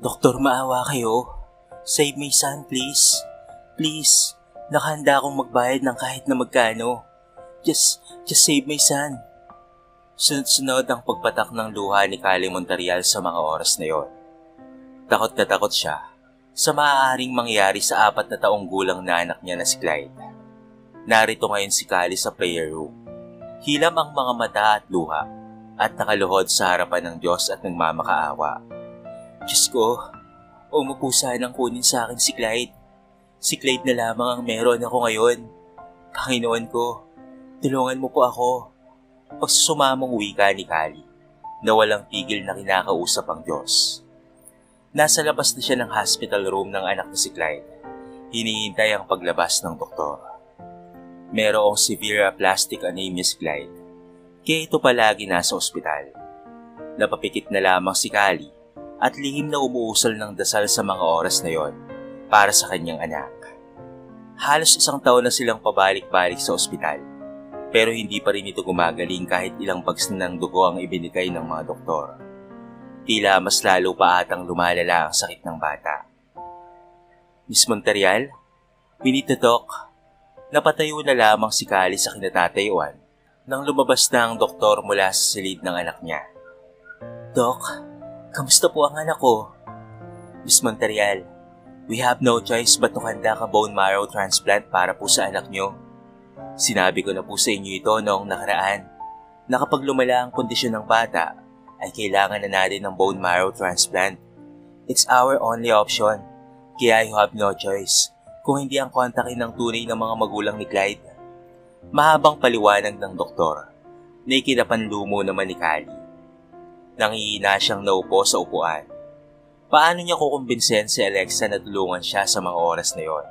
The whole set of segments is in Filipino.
Doktor, maawa kayo. Save my son, please. Please, nakahanda akong magbayad ng kahit na magkano. Just save my son. Sunod-sunod ang pagpatak ng luha ni Kali Monterial sa mga oras na yon. Takot na takot siya sa maaaring mangyari sa 4 na taong gulang na anak niya na si Clyde. Narito ngayon si Kali sa prayer room. Hilam ang mga mata at luha at nakaluhod sa harapan ng Diyos at nagmamakaawa. Diyos ko, umupo sanang kunin sa akin si Clyde. Si Clyde na lamang ang meron ako ngayon. Panginoon ko, tulungan mo po ako. Pagsusumamong wika ni Kali na walang tigil na kinakausap ang Diyos. Nasa labas na siya ng hospital room ng anak na si Clyde. Hinihintay ang paglabas ng doktor. Merong severe aplastic anemia si Clyde, kaya ito palagi nasa ospital. Napapikit na lamang si Kali at lihim na umuusal ng dasal sa mga oras na yon para sa kanyang anak. Halos 1 taon na silang pabalik-balik sa ospital, pero hindi pa rin ito gumagaling kahit ilang bags na ng dugo ang ibinigay ng mga doktor. Tila mas lalo pa atang lumalala ang sakit ng bata. Miss Monterial, we need to talk. Napatayo na lamang si Kali sa kinatatayuan nang lumabas na ang doktor mula sa silid ng anak niya. Doc, kamusta po ang anak ko? Miss Monterial, we have no choice but to conduct a bone marrow transplant para po sa anak niyo. Sinabi ko na po sa inyo ito noong nakaraan na kapag lumala ang kondisyon ng bata, ay kailangan na natin ng bone marrow transplant. It's our only option, kaya you have no choice kung hindi ang kontakin ng tunay ng mga magulang ni Clyde. Mahabang paliwanag ng doktor na ikinapanlumo naman ni Kali. Nangihina siyang naupo sa upuan. Paano niya kukumbinsen si Alexa na tulungan siya sa mga oras na yon?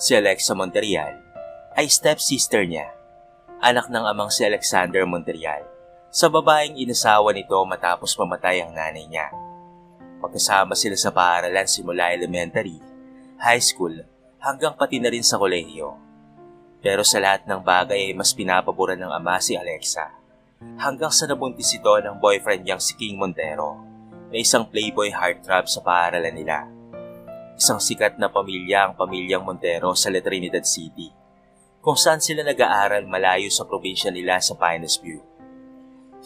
Si Alexa Monterial ay stepsister niya, anak ng amang si Alexander Monterial, sa babaeng inasawa nito matapos mamatay ang nanay niya. Magkasama sila sa paaralan simula elementary, high school, hanggang pati na rin sa kolehiyo. Pero sa lahat ng bagay ay mas pinapaboran ng ama si Alexa, hanggang sa nabuntis ito ng boyfriend niyang si King Montero, na isang playboy heartthrob sa paaralan nila. Isang sikat na pamilya ang pamilyang Montero sa La Trinidad City, kung saan sila nag-aaral malayo sa probinsya nila sa Pinus View.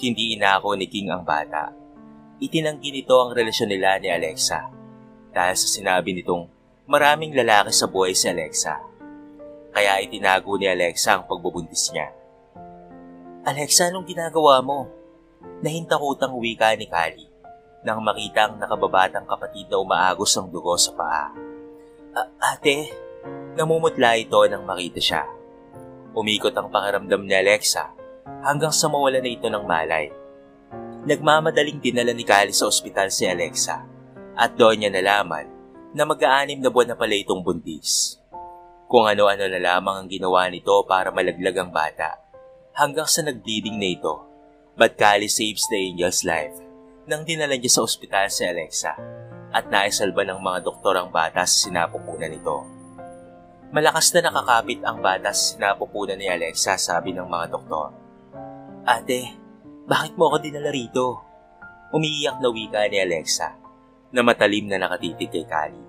Hindi inako ni King ang bata. Itinanggi nito ang relasyon nila ni Alexa dahil sa sinabi nitong maraming lalaki sa buhay si Alexa. Kaya itinago ni Alexa ang pagbubuntis niya. Alexa, anong ginagawa mo? Nahintakutang wika ni Kali nang makita ang nakababatang kapatid na umaagos ang dugo sa paa. Ate, namumutla ito nang makita siya. Umikot ang pakiramdam ni Alexa hanggang sa mawala na ito ng malay. Nagmamadaling dinala ni Kali sa ospital si Alexa at doon niya nalaman na mag-6 na buwan na pala itong buntis. Kung ano-ano na lamang ang ginawa nito para malaglag ang bata hanggang sa nag-bleeding na ito. But Kali saves the angel's life nang dinala niya sa ospital si Alexa at naisalba ng mga doktor ang bata sa sinapupunan nito. Malakas na nakakapit ang bata sa sinapupunan ni Alexa, sabi ng mga doktor. Ate, bakit mo ako dinala rito? Umiiyak na wika ni Alexa na matalim na nakatitig kay Kali.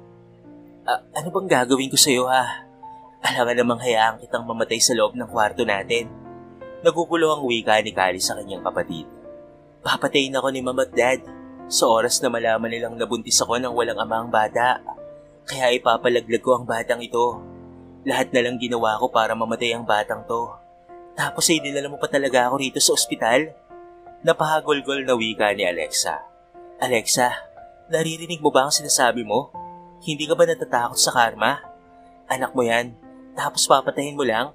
Ano bang gagawin ko sa'yo ha? Alangan namang hayaan kitang mamatay sa loob ng kwarto natin. Nagugulo ang wika ni Kali sa kanyang kapatid. Papatayin ako ni Mama at Dad sa oras na malaman nilang nabuntis ako ng walang ama ang bata. Kaya ipapalaglag ko ang batang ito. Lahat na lang ginawa ko para mamatay ang batang to. Tapos ay dinala mo pa talaga ako rito sa ospital? Napahagulgol na wika ni Alexa. Alexa, naririnig mo ba ang sinasabi mo? Hindi ka ba natatakot sa karma? Anak mo yan, tapos papatayin mo lang?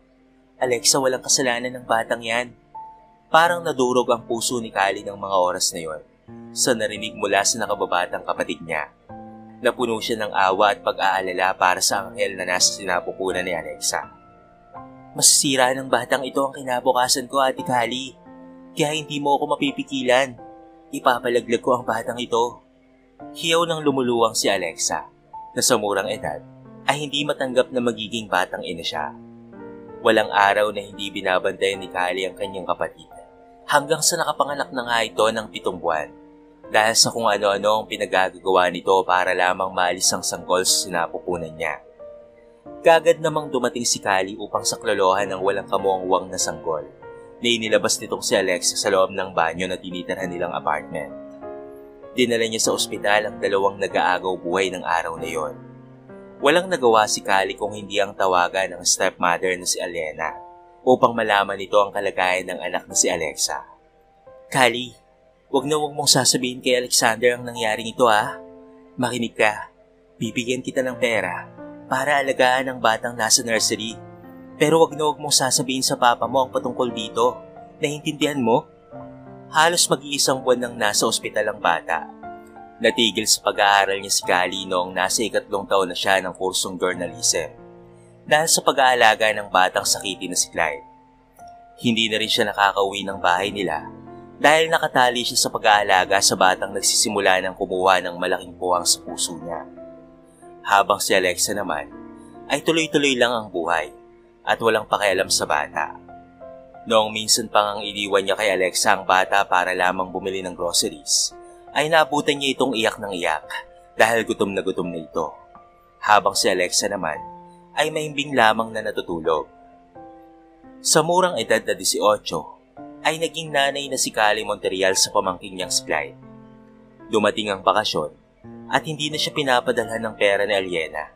Alexa, walang kasalanan ng batang yan. Parang nadurog ang puso ni Kali ng mga oras na yon sa narinig mula sa nakababatang kapatid niya. Napuno siya ng awa at pag-aalala para sa anghel na nasa sinapupunan ni Alexa. Masisira ng batang ito ang kinabukasan ko, Ate Kali. Kaya hindi mo ako mapipigilan. Ipapalaglag ko ang batang ito. Hiyaw nang lumuluwang si Alexa na sa murang edad ay hindi matanggap na magiging batang ina siya. Walang araw na hindi binabantayan ni Kali ang kanyang kapatid hanggang sa nakapanganak na nga ito ng 7 buwan dahil sa kung ano-ano ang pinagagagawa nito para lamang maalis ang sanggol sa sinapupunan niya. Kagad namang dumating si Callie upang saklolohan ng walang kamuangwang na sanggol na inilabas nitong si Alexa sa loob ng banyo na tinitirhan nilang apartment. Dinala niya sa ospital ang dalawang nag-aagaw buhay ng araw na yon. Walang nagawa si Callie kung hindi ang tawagan ng stepmother na si Elena upang malaman nito ang kalagayan ng anak na si Alexa. Callie, wag mong sasabihin kay Alexander ang nangyaring ito ha. Makinig ka, bibigyan kita ng pera para alagaan ang batang nasa nursery. Pero wag mong sasabihin sa papa mo ang patungkol dito. Naiintindihan mo? Halos mag-iisang buwan nang nasa ospital ang bata. Natigil sa pag-aaral niya si Callie noong nasa 3 taon na siya ng kursong journalism dahil sa pag-aalaga ng batang sakiti na si Clyde. Hindi na rin siya nakakauwi ng bahay nila dahil nakatali siya sa pag-aalaga sa batang nagsisimula ng kumuha ng malaking puwang sa puso niya. Habang si Alexa naman ay tuloy-tuloy lang ang buhay at walang pakialam sa bata. Noong minsan pang ang iniwan niya kay Alexa ang bata para lamang bumili ng groceries, ay naabutan niya itong iyak ng iyak dahil gutom na ito. Habang si Alexa naman ay mahimbing lamang na natutulog. Sa murang edad na 18, ay naging nanay na si Callie Monterial sa pamangkin niyang si Clyde. Dumating ang bakasyon at hindi na siya pinapadalhan ng pera ni Elena.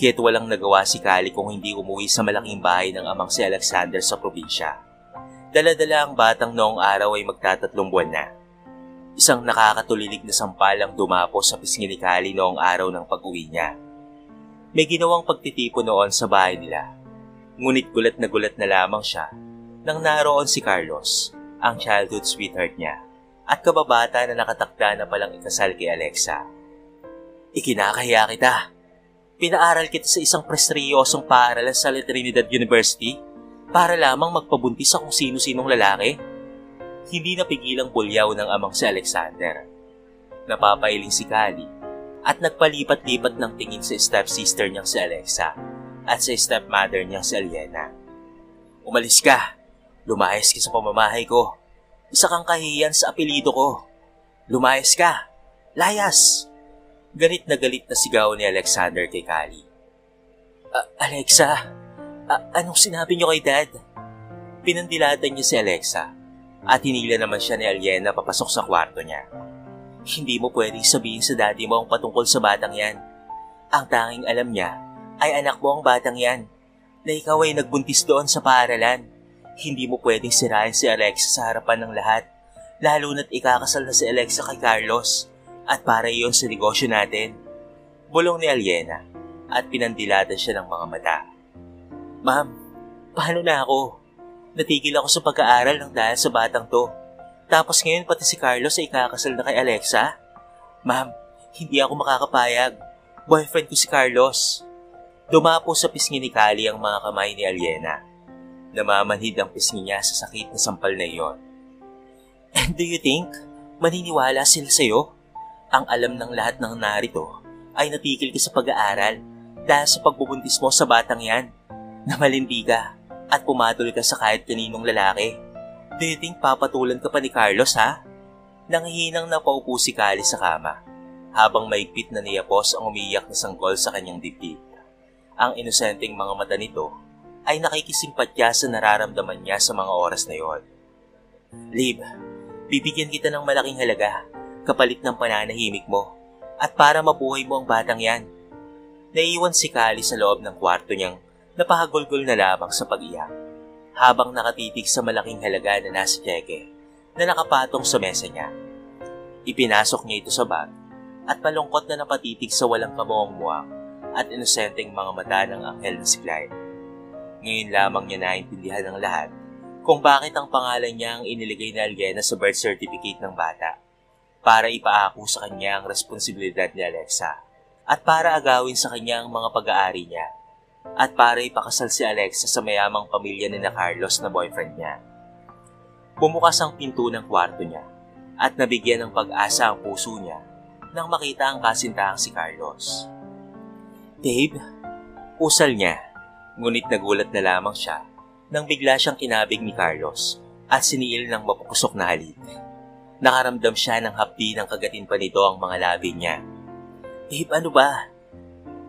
Kaya't walang nagawa si Callie kung hindi umuwi sa malaking bahay ng amang si Alexander sa probinsya. Dala-dala ang batang noong araw ay magtatatlong buwan na. Isang nakakatulilig na sampalang dumapo sa pisngi ni Callie noong araw ng pag-uwi niya. May ginawang pagtitipo noon sa bahay nila. Ngunit gulat na lamang siya nang naroon si Carlos, ang childhood sweetheart niya, at kababata na nakatakda na palang ikasal kay Alexa. Ikinakahiya kita. Pinaaral kita sa isang prestigyosong paaralan sa Trinidad University para lamang magpabuntis sa kung sino-sinong lalaki. Hindi napigilang bulyaw ng amang si Alexander. Napapailing si Callie at nagpalipat-lipat ng tingin sa stepsister niyang si Alexa at sa stepmother niyang si Elena. Umalis ka! Lumayas ka sa pamamahay ko! Isa kang kahiyan sa apelido ko! Lumayas ka! Layas! Galit na sigaw ni Alexander kay Callie. Alexa, anong sinabi niyo kay Dad? Pinandilatan niya si Alexa at hinila naman siya ni Elena papasok sa kwarto niya. Hindi mo pwedeng sabihin sa daddy mo ang patungkol sa batang yan. Ang tanging alam niya ay anak mo ang batang yan, na ikaw ay nagbuntis doon sa paaralan. Hindi mo pwedeng sirain si Alexa sa harapan ng lahat, lalo na't ikakasal na si Alexa kay Carlos at para iyon sa negosyo natin. Bulong ni Elena at pinandilatan siya ng mga mata. Ma'am, paano na ako? Natigil ako sa pag-aaral ng dahil sa batang to. Tapos ngayon pati si Carlos ay ikakasal na kay Alexa? Ma'am, hindi ako makakapayag. Boyfriend ko si Carlos. Dumapo sa pisngi ni Callie ang mga kamay ni Elena. Namamanhid ang pisngi niya sa sakit na sampal na iyon. And do you think maniniwala sila sa'yo? Ang alam ng lahat ng narito ay natigil ka sa pag-aaral dahil sa pagbubuntis mo sa batang yan. Na malindi ka at pumatol ka sa kahit kaninong lalaki. Do you think papatulan ka pa ni Carlos, ha? Nanghihinang napaupo si Callie sa kama, habang maigpit na niyapos ang umiiyak na sanggol sa kanyang dibdib. Ang inosenteng mga mata nito ay nakikisimpatya sa nararamdaman niya sa mga oras na yon. Liv, bibigyan kita ng malaking halaga, kapalit ng pananahimik mo, at para mabuhay mo ang batang yan. Naiiwan si Callie sa loob ng kwarto niyang napahagulgol na lamang sa pag-iyak, habang nakatitig sa malaking halaga na nasa tseke na nakapatong sa mesa niya. Ipinasok niya ito sa bag at palungkot na napatitig sa walang kamuang-muwang at inosenteng mga mata ng anghel na si Clyde. Ngayon lamang niya naintindihan ng lahat kung bakit ang pangalan niya ang iniligay na Elena sa birth certificate ng bata, para ipaako sa kanya ang responsibilidad ni Alexa at para agawin sa kanya ang mga pag-aari niya, at para ipakasal si Alexa sa mayamang pamilya ni na Carlos na boyfriend niya. Bumukas ang pinto ng kwarto niya at nabigyan ng pag-asa ang puso niya nang makita ang kasintahang si Carlos. Dave, usal niya, ngunit nagulat na lamang siya nang bigla siyang kinabig ni Carlos at siniil ng mapukusok na halik. Nakaramdam siya ng hapdi ng kagatin pa nito ang mga labi niya. Babe, ano ba?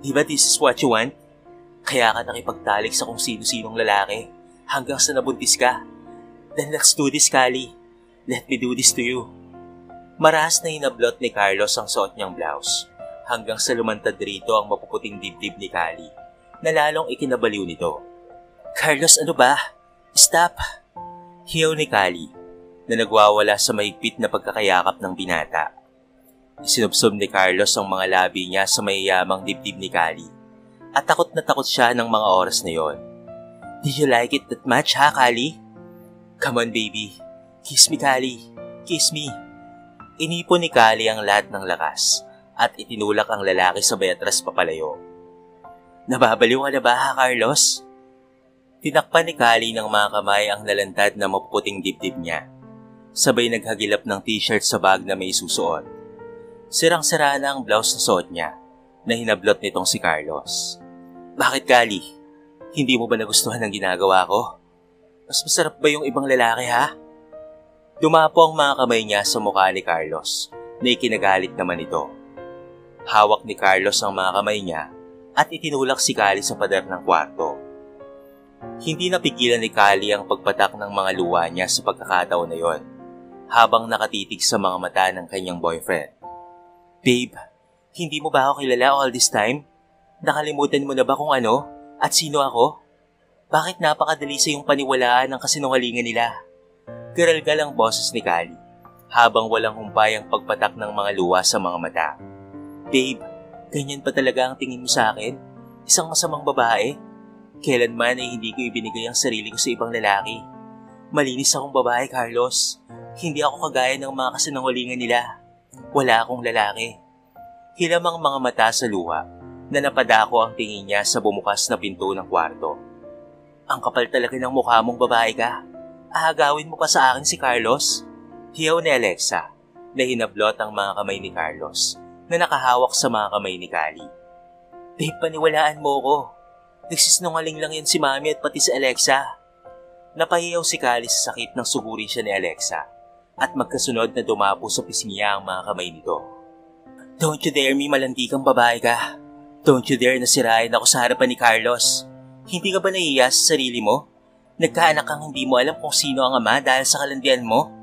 Di ba this is what you want? Kaya ka nakipagtalik sa kung sino-sinong lalaki hanggang sa nabuntis ka. Then let's do this, Kali. Let me do this to you. Marahas na hinablot ni Carlos ang suot niyang blouse hanggang sa lumantad rito ang mapuputing dibdib ni Kali na lalong ikinabaliw nito. Carlos, ano ba? Stop! Hiyaw ni Kali na nagwawala sa mahigpit na pagkakayakap ng binata. Isinubsob ni Carlos ang mga labi niya sa mayayamang dibdib ni Kali at takot na takot siya ng mga oras na yon. Did you like it that much, ha, Kali? Come on, baby. Kiss me, Kali. Kiss me. Inipon ni Kali ang lahat ng lakas at itinulak ang lalaki sa bayatras papalayo. Nababaliw ka na ba, ha, Carlos? Tinakpan ni Kali ng mga kamay ang lalantad na mapuputing dibdib niya. Sabay naghagilap ng t-shirt sa bag na may susuot. Sirang-sira na ang blouse na suot niya na hinablot nitong si Carlos. Bakit, Kali? Hindi mo ba nagustuhan ang ginagawa ko? Mas masarap ba yung ibang lalaki, ha? Dumapo ang mga kamay niya sa mukha ni Carlos na ikinagalit naman ito. Hawak ni Carlos ang mga kamay niya at itinulak si Kali sa pader ng kwarto. Hindi napigilan ni Kali ang pagpatak ng mga luha niya sa pagkakataon na yon, habang nakatitig sa mga mata ng kanyang boyfriend. Babe, hindi mo ba ako kilala all this time? Nakalimutan mo na ba kung ano at sino ako? Bakit napakadali sa iyong paniwalaan ng kasinungalingan nila? Garalgal ang boses ni Kali habang walang humpay ang pagpatak ng mga luha sa mga mata. Babe, ganyan pa talaga ang tingin mo sa akin? Isang masamang babae? Kailanman ay hindi ko ibinigay ang sarili ko sa ibang lalaki. Malinis akong babae, Carlos. Hindi ako kagaya ng mga kasinungalingan nila. Wala akong lalaki. Hilam ang mga mata sa luha na napadako ang tingin niya sa bumukas na pinto ng kwarto. Ang kapal talaga ng mukha mong babae ka. Ahagawin mo pa sa akin si Carlos? Hiyaw ni Alexa na hinablot ang mga kamay ni Carlos na nakahawak sa mga kamay ni Kali. Babe, paniwalaan mo ko. Nagsisinungaling lang yan si Mami at pati si Alexa. Napahiyaw si Kali sa sakit nang sugurin siya ni Alexa at magkasunod na dumapo sa pisngi niya ang mga kamay nito. Don't you dare me, malandi kang babae ka. Don't you dare na sirain ako sa harapan ni Carlos. Hindi ka ba nahiya sa sarili mo? Nagkaanak kang hindi mo alam kung sino ang ama dahil sa kalandian mo?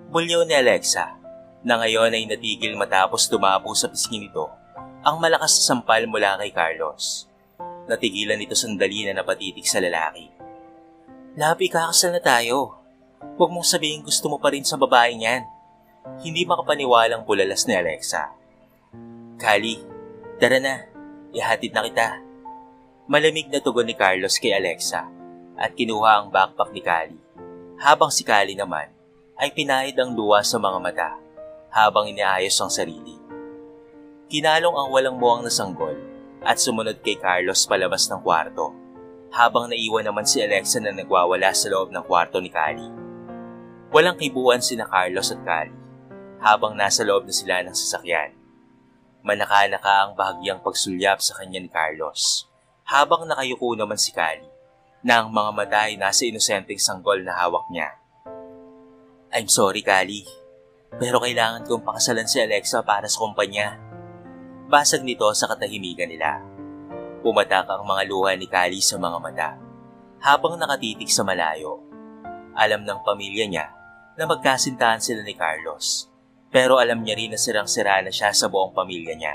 Bulyaw ni Alexa na ngayon ay natigil matapos dumapo sa pisngi nito ang malakas na sampal mula kay Carlos. Natigilan ito sandali na napatitig sa lalaki. Labi, kakasal na tayo. Huwag mong sabihin gusto mo pa rin sa babaeng yan. Hindi makapaniwalang bulalas ni Alexa. Kali, tara na. Ihatid na kita. Malamig na tugon ni Carlos kay Alexa at kinuha ang backpack ni Kali. Habang si Kali naman ay pinahid ang luha sa mga mata habang iniayos ang sarili. Kinalong ang walang muwang na sanggol at sumunod kay Carlos palabas ng kwarto habang naiwan naman si Alexa na nagwawala sa loob ng kwarto ni Kali. Walang kibuan sina Carlos at Kali habang nasa loob na sila ng sasakyan. Manaka-naka ang bahagyang pagsulyap sa kanya ni Carlos habang nakayuko naman si Kali na ang mga mata ay nasa inosenteng sanggol na hawak niya. I'm sorry, Kali, pero kailangan kong pakasalan si Alexa para sa kumpanya. Basag nito sa katahimikan nila. Pumatak ang mga luha ni Kali sa mga mata habang nakatitig sa malayo. Alam ng pamilya niya na magkasintahan sila ni Carlos, pero alam niya rin na sirang-sira na siya sa buong pamilya niya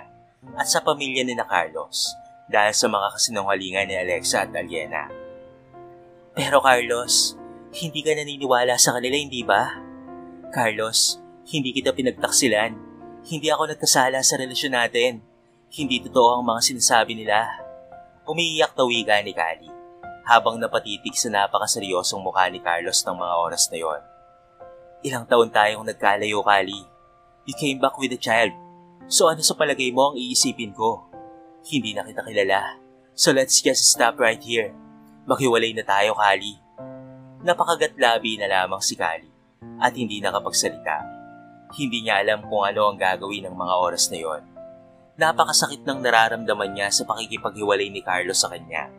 at sa pamilya ni na Carlos dahil sa mga kasinungalingan ni Alexa at Aliena. Pero Carlos, hindi ka naniniwala sa kanila, hindi ba? Carlos, hindi kita pinagtaksilan. Hindi ako nagkasala sa relasyon natin. Hindi totoo ang mga sinasabi nila. Umiiyak tawiga ni Kali habang napatitig sa napakaseryosong mukha ni Carlos ng mga oras na yon. Ilang taon tayong nagkalayo, Kali. You came back with a child. So ano sa palagay mo ang iisipin ko? Hindi na kita kilala. So let's just stop right here. Maghiwalay na tayo, Kali. Napakagatlabi na lamang si Kali at hindi nakapagsalita. Hindi niya alam kung ano ang gagawin ng mga oras na yon. Napakasakit ng nararamdaman niya sa pakikipaghiwalay ni Carlos sa kanya.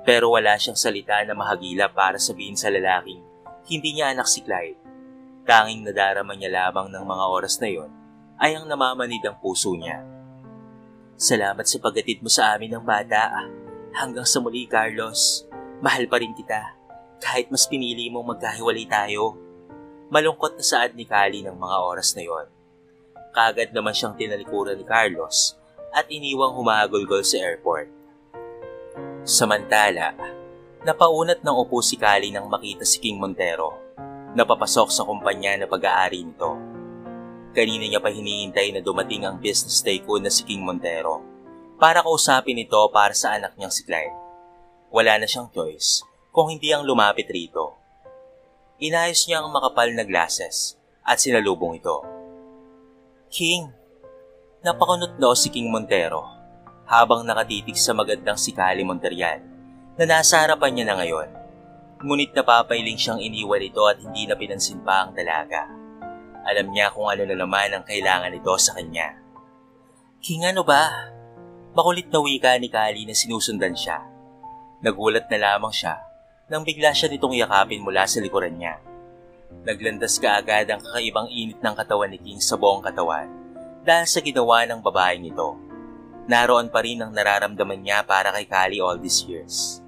Pero wala siyang salita na mahagilap para sabihin sa lalaking hindi niya anak si Clyde. Tanging nadarama niya lamang ng mga oras na yon ay ang namamanid ang puso niya. Salamat sa paghatid mo sa amin ng bata. Hanggang sa muli, Carlos. Mahal pa rin kita, kahit mas pinili mong magkahiwalay tayo. Malungkot na saad ni Callie ng mga oras na yon. Kaagad naman siyang tinalikuran ni Carlos at iniwang humagulgol sa airport. Samantala, napaunat ng upo si Callie nang makita si King Montero, napapasok sa kumpanya na pag-aari nito. Kanina niya pa hinihintay na dumating ang business tycoon na si King Montero para kausapin ito para sa anak niyang si Clyde. Wala na siyang choice kung hindi ang lumapit rito. Inayos niya ang makapal na glasses at sinalubong ito. King! Napakunotlo si King Montero habang nakatitig sa magandang si Callie Monterial na nasa harapan niya na ngayon. Ngunit napapailing siyang iniwan ito at hindi na pinansin pa ang dalaga. Alam niya kung ano na naman ang kailangan nito sa kanya. King, ano ba? Makulit na wika ni Callie na sinusundan siya. Nagulat na lamang siya nang bigla siya nitong yakapin mula sa likuran niya. Naglandas kaagad ang kakaibang init ng katawan ni King sa buong katawan dahil sa ginawa ng babaeng ito. Naroon pa rin ang nararamdaman niya para kay Callie all these years.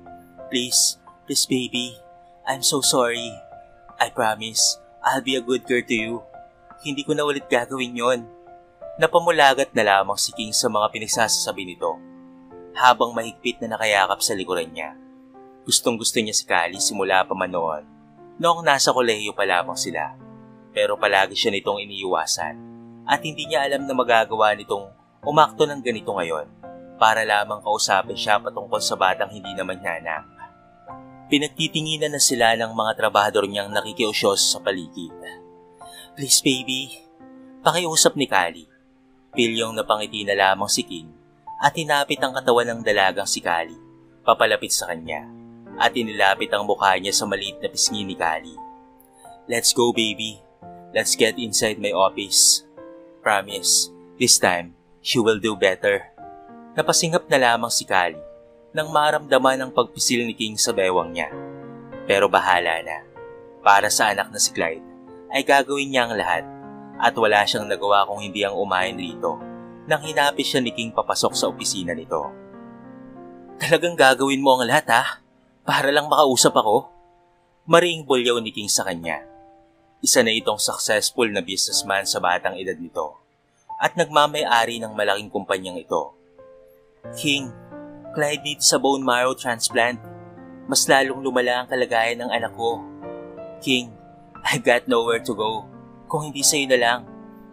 Please baby, I'm so sorry. I promise, I'll be a good girl to you. Hindi ko na ulit gagawin yon. Napamulagat na lamang si King sa mga pinagsasasabi nito habang mahigpit na nakayakap sa likuran niya. Gustong-gusto niya si Callie simula pa man noon, noong nasa kolehiyo pa lamang sila. Pero palagi siya nitong iniiwasan at hindi niya alam na magagawa nitong umakto ng ganito ngayon para lamang kausapin siya patungkol sa batang hindi naman niya anak. Pinagtitinginan na sila ng mga trabahador niyang nakikiusyoso sa paligid. Please baby, pakiusap ni Callie. Pilyong napangiti na lamang si King at tinapit ang katawan ng dalagang si Callie, papalapit sa kanya, at inilapit ang mukha niya sa maliit na pisngi ni Callie. Let's go baby, let's get inside my office. Promise, this time, she will do better. Napasingap na lamang si Callie nang maramdaman ang pagpisil ni King sa bewang niya. Pero bahala na, para sa anak na si Clyde, ay gagawin niya ang lahat at wala siyang nagawa kung hindi ang umayin rito nang hinapit siya ni King papasok sa opisina nito. Talagang gagawin mo ang lahat ha? Para lang makausap ako? Mariing bulyaw ni King sa kanya. Isa na itong successful na businessman sa batang edad nito at nagmamay-ari ng malaking kumpanyang ito. King, Clyde needs a bone marrow transplant. Mas lalong lumala ang kalagayan ng anak ko. King, I've got nowhere to go. Kung hindi sa'yo na lang,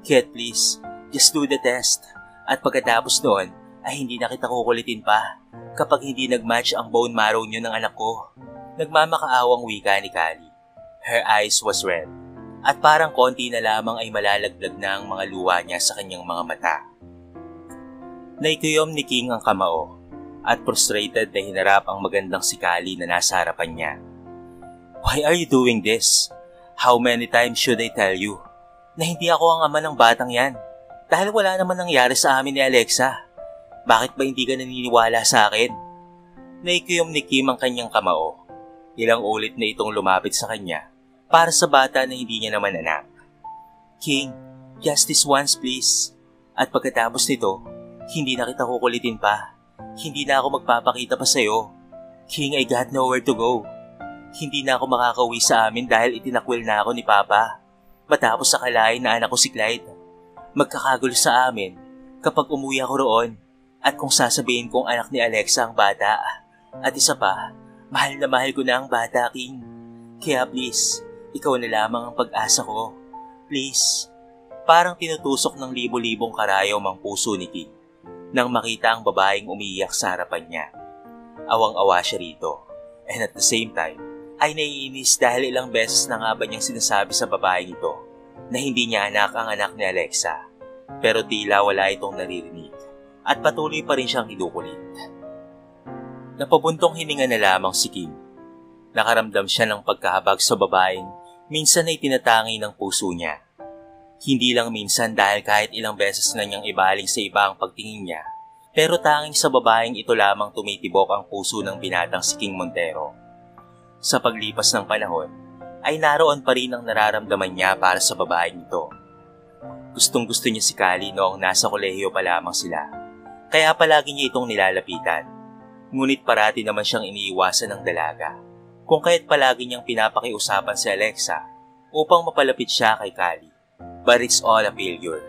Kid, please, just do the test. At pagkatapos noon, ay hindi na kita kukulitin pa kapag hindi nag-match ang bone marrow niyo ng anak ko. Nagmamakaawang wika ni Callie. Her eyes was red. At parang konti na lamang ay malalaglag na ang mga luha niya sa kanyang mga mata. Naikuyom ni King ang kamao at frustrated na hinarap ang magandang si Callie na nasa harapan niya. Why are you doing this? How many times should I tell you na hindi ako ang ama ng batang yan? Dahil wala naman nangyari sa amin ni Alexa. Bakit ba hindi ka naniniwala sa akin? Naikuyom ni Kim ang kanyang kamao. Ilang ulit na itong lumapit sa kanya para sa bata na hindi niya naman anak. King, just this once please. At pagkatapos nito, hindi na kita kukulitin pa. Hindi na ako magpapakita pa sa'yo. King, I got nowhere to go. Hindi na ako makakauwi sa amin dahil itinakwil na ako ni Papa matapos akalain na anak ko si Clyde. Magkakagulo sa amin kapag umuwi ako roon at kung sasabihin kong anak ni Alexa ang bata. At isa pa, mahal na mahal ko na ang bata, King. Kaya please, ikaw na lamang ang pag-asa ko. Please. Parang tinutusok ng libo-libong karayom ang puso ni King nang makita ang babaeng umiiyak sa harapan niya. Awang-awa siya rito. And at the same time, ay naiinis dahil ilang beses na nga ba niyang sinasabi sa babaeng ito na hindi niya anak ang anak ni Alexa. Pero tila wala itong naririnig at patuloy pa rin siyang kinukulit. Napabuntong hininga na lamang si Kim. Nakaramdam siya ng pagkahabag sa babaeng minsan ay tinatangi ng puso niya. Hindi lang minsan dahil kahit ilang beses na niyang ibaling sa iba ang pagtingin niya, pero tanging sa babaeng ito lamang tumitibok ang puso ng binatang si King Montero. Sa paglipas ng panahon, ay naroon pa rin ang nararamdaman niya para sa babaeng ito. Gustong-gusto niya si Callie noong nasa kolehiyo pa lamang sila, kaya palagi niya itong nilalapitan. Ngunit parati naman siyang iniiwasan ng dalaga, kung kaya't palagi niyang pinapakiusapan si Alexa upang mapalapit siya kay Callie. But it's all a failure.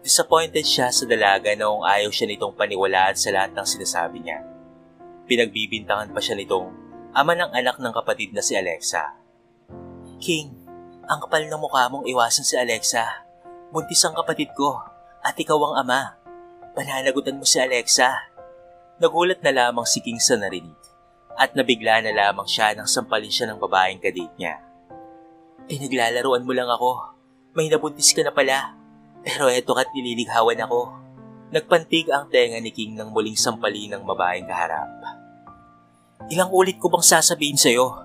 Disappointed siya sa dalaga noong ayaw siya nitong paniwalaan sa lahat ng sinasabi niya. Pinagbibintangan pa siya nitong ama ng anak ng kapatid na si Alexa. King, ang kapal ng mukha mong iwasan si Alexa. Buntis ang kapatid ko at ikaw ang ama. Pananagutan mo si Alexa. Nagulat na lamang si King sa narinig at nabigla na lamang siya nang sampalin siya ng babaeng kadate niya. Pinaglalaruan mo lang ako. May nabuntis ka na pala. Pero eto ka't nililighawan ako. Nagpantig ang tenga ni King nang muling sampalin ng babaeng kaharap. Ilang ulit ko bang sasabihin sa'yo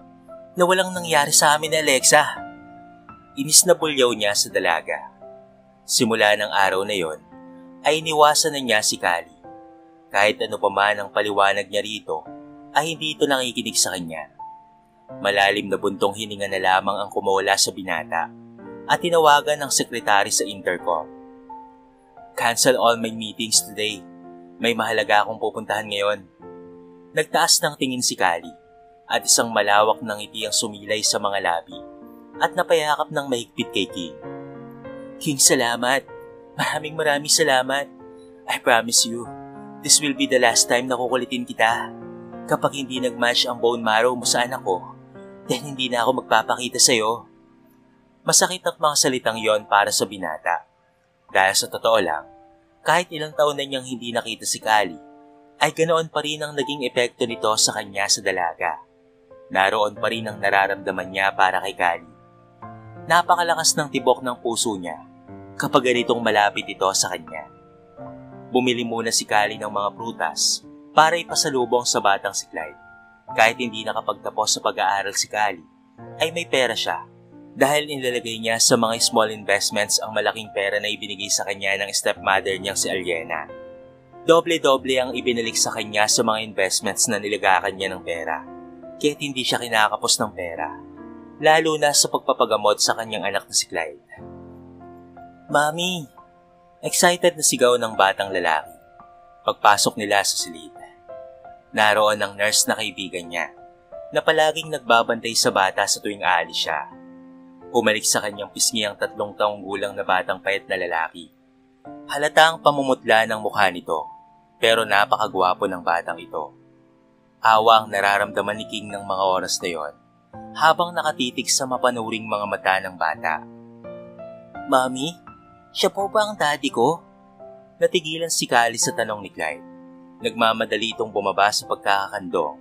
na walang nangyari sa amin ni Alexa? Inis na bulyaw niya sa dalaga. Simula ng araw na yon, ay iniwasan na niya si Callie. Kahit ano pa man ang paliwanag niya rito, ay hindi ito nakikinig sa kanya. Malalim na buntong hininga na lamang ang kumawala sa binata at tinawagan ng sekretary sa intercom. Cancel all my meetings today. May mahalaga akong pupuntahan ngayon. Nagtaas ng tingin si Callie at isang malawak na ngiti ang sumilay sa mga labi at napayakap ng mahigpit kay King. King, salamat. Maraming salamat. I promise you, this will be the last time na kukulitin kita. Kapag hindi nag-match ang bone marrow mo sa anak ko, then hindi na ako magpapakita sa'yo. Masakit ang mga salitang yon para sa binata. Dahil sa totoo lang, kahit ilang taon na niyang hindi nakita si Callie, ay ganoon pa rin ang naging epekto nito sa kanya sa dalaga. Naroon pa rin ang nararamdaman niya para kay Callie. Napakalakas ng tibok ng puso niya kapag ganitong malapit ito sa kanya. Bumili muna si Callie ng mga prutas para ipasalubong sa batang si Clyde. Kahit hindi nakapagtapos sa pag-aaral si Callie, ay may pera siya dahil nilalagay niya sa mga small investments ang malaking pera na ibinigay sa kanya ng stepmother niyang si Aliena. Doble-doble ang ibinalik sa kanya sa mga investments na nilagakan niya ng pera. Kaya't hindi siya kinakapos ng pera, lalo na sa pagpapagamot sa kanyang anak na si Clyde. Mami! Excited na sigaw ng batang lalaki. Pagpasok nila sa silid, naroon ang nurse na kaibigan niya na palaging nagbabantay sa bata sa tuwing aalis siya. Umalik sa kanyang pisngi ang 3 taong gulang na batang payat na lalaki. Halata ang pamumutla ng mukha nito, pero napakagwapo ng batang ito. Awa ang nararamdaman ni King ng mga oras na yon, habang nakatitig sa mapanuring mga mata ng bata. Mami, siya po ba ang daddy ko? Natigilan si Callie sa tanong ni Clyde. Nagmamadali itong bumaba sa pagkakakandong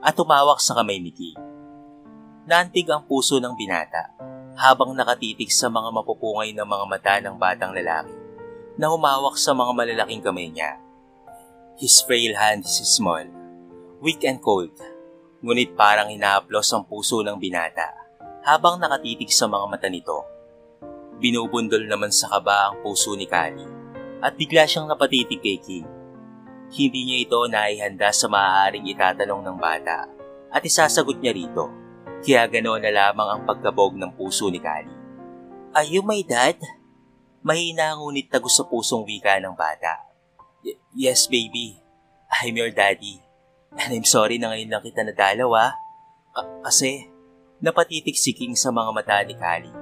at tumawak sa kamay ni King. Naantig ang puso ng binata habang nakatitig sa mga mapupungay na mga mata ng batang lalaki na humawak sa mga malalaking kamay niya. His frail hand is small, weak and cold, ngunit parang inaaplos ang puso ng binata habang nakatitig sa mga mata nito. Binubundol naman sa kaba ang puso ni Callie at bigla siyang napatitig kay King. Hindi niya ito naihanda sa maaaring itatanong ng bata at isasagot niya rito, kaya ganoon na lamang ang pagkabog ng puso ni Callie. Are you my dad? Mahina ngunit tagos sa pusong wika ng bata. Yes, baby. I'm your daddy. And I'm sorry na ngayon lang kita nadalaw, kasi napatitig si King sa mga mata ni Callie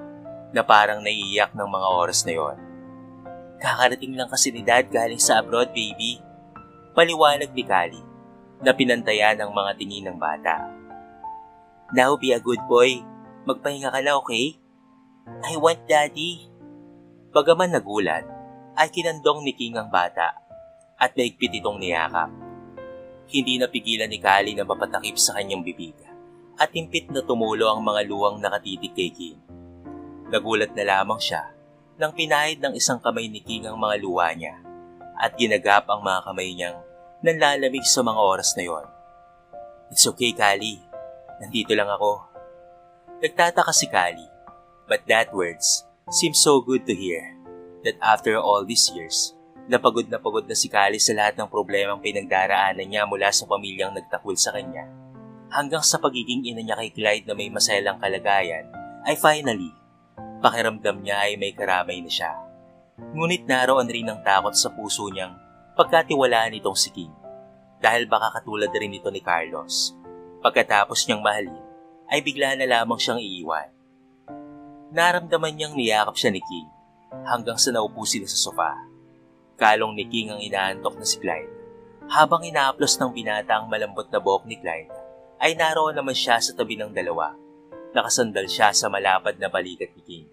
na parang naiiyak ng mga oras na yon. Kakarating lang kasi ni Dad galing sa abroad, baby. Paliwanag ni Callie na pinantayan ang mga tingin ng bata. Now be a good boy. Magpahinga ka na, okay? I want daddy. Bagaman nagulat, ay kinandong ni King ang bata at naigpit itong niyakap. Hindi napigilan ni Callie na mapatakip sa kanyang bibig at impit na tumulo ang mga luwang nakatitig kay King. Nagulat na lamang siya nang pinahid ng isang kamay ni King ang mga luwa niya at ginagap ang mga kamay niyang nanlalamig sa mga oras na yon. It's okay, Callie. Nandito lang ako. Nagtataka si Callie, but that words seemed so good to hear that after all these years, na pagod na si Callie sa lahat ng problemang pinagdaraanan niya mula sa pamilyang nagtakwil sa kanya. hanggang sa pagiging ina niya kay Clyde na may maselang kalagayan ay finally, pakiramdam niya ay may karamay na siya. Ngunit naroon rin ang takot sa puso niyang pagkatiwalaan itong si King dahil baka katulad rin ito ni Carlos. Pagkatapos niyang mahalin ay bigla na lamang siyang iiwan. Naramdaman niyang niyakap siya ni King hanggang sa naupo sila sa sofa. Kalong ni King ang inaantok na si Clyde. Habang inaaplos ng binata ang malambot na buhok ni Clyde, ay naroon naman siya sa tabi ng dalawa. Nakasandal siya sa malapad na balikat ni King,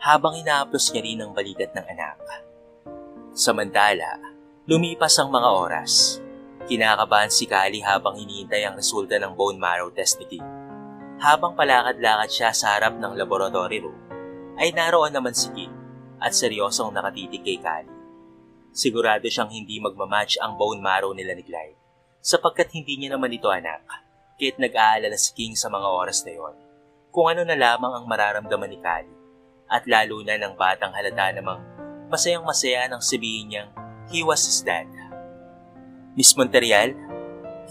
habang inaaplos niya rin ang balikat ng anak. Samantala, lumipas ang mga oras. Kinakabahan si Callie habang hinihintay ang resulta ng bone marrow test ni King. Habang palakad-lakad siya sa harap ng laboratory room, ay naroon naman si King at seryosong nakatitig kay Callie. Sigurado siyang hindi magmamatch ang bone marrow nila ni Clyde sapagkat hindi niya naman ito anak, kaya't nag-aalala si King sa mga oras na yon kung ano na lamang ang mararamdaman ni Callie at lalo na ng batang halata namang masayang-masaya nang sabihin niyang he was his dad. Miss Monterial,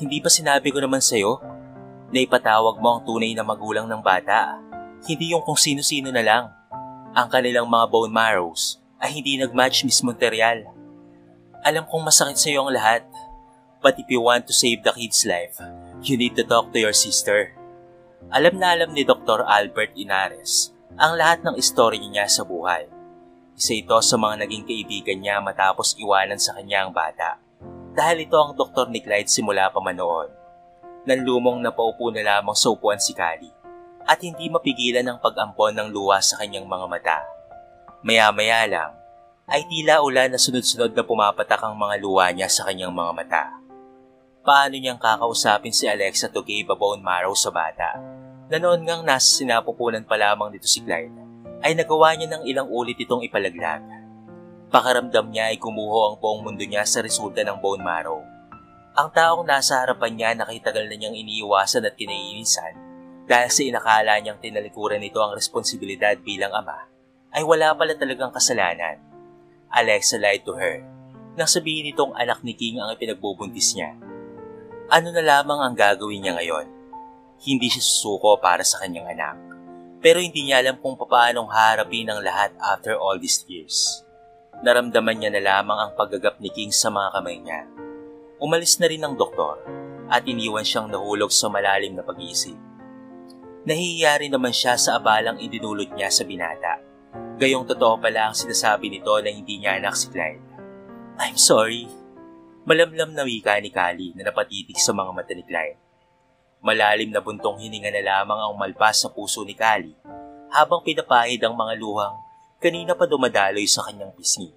hindi ba sinabi ko naman sa'yo na ipatawag mo ang tunay na magulang ng bata, hindi yung kung sino-sino na lang. Ang kanilang mga bone marrows ay hindi nag-match, Miss Monterial. Alam kong masakit sa iyo ang lahat, but if you want to save the kid's life, you need to talk to your sister. Alam na alam ni Dr. Albert Inares ang lahat ng istorya niya sa buhay. Isa ito sa mga naging kaibigan niya matapos iwanan sa kanya ang bata. Dahil ito ang doktor ni Clyde simula pa man noon. Nanlumong napaupo na lamang sa upuan si Callie at hindi mapigilan ang pag-ampon ng luha sa kanyang mga mata. Maya-maya lang, ay tila ulan na sunod-sunod na pumapatak ang mga luha niya sa kanyang mga mata. Paano niyang kakausapin si Alexa to give a bone marrow sa bata, na noon ngang nasa sinapupunan pa lamang dito si Clyde, ay nagawa niya ng ilang ulit itong ipalaglag. Pakaramdam niya ay kumuho ang buong mundo niya sa resulta ng bone marrow. Ang taong nasa harapan niya nakitagal na niyang iniiwasan at kinaiinisan dahil sa inakala niyang tinalikuran nito ang responsibilidad bilang ama, ay wala pala talagang kasalanan. Alexa lied to her nang sabihin nitong anak ni King ang ipinagbubuntis niya. Ano na lamang ang gagawin niya ngayon? Hindi siya susuko para sa kanyang anak, pero hindi niya alam kung paanong harapin ang lahat after all these years. Naramdaman niya na lamang ang paggagap ni King sa mga kamay niya. Umalis na rin ang doktor at iniwan siyang nahulog sa malalim na pag-iisip. Nahihiya rin naman siya sa abalang idinulot niya sa binata. Gayong totoo pala ang sinasabi nito na hindi niya anak si Clyde. I'm sorry. Malamlam na wika ni Callie na napatitig sa mga mata ni Clyde. Malalim na buntong hininga na lamang ang malpas sa puso ni Callie habang pinapahid ang mga luhang kanina pa dumadaloy sa kanyang pisngi.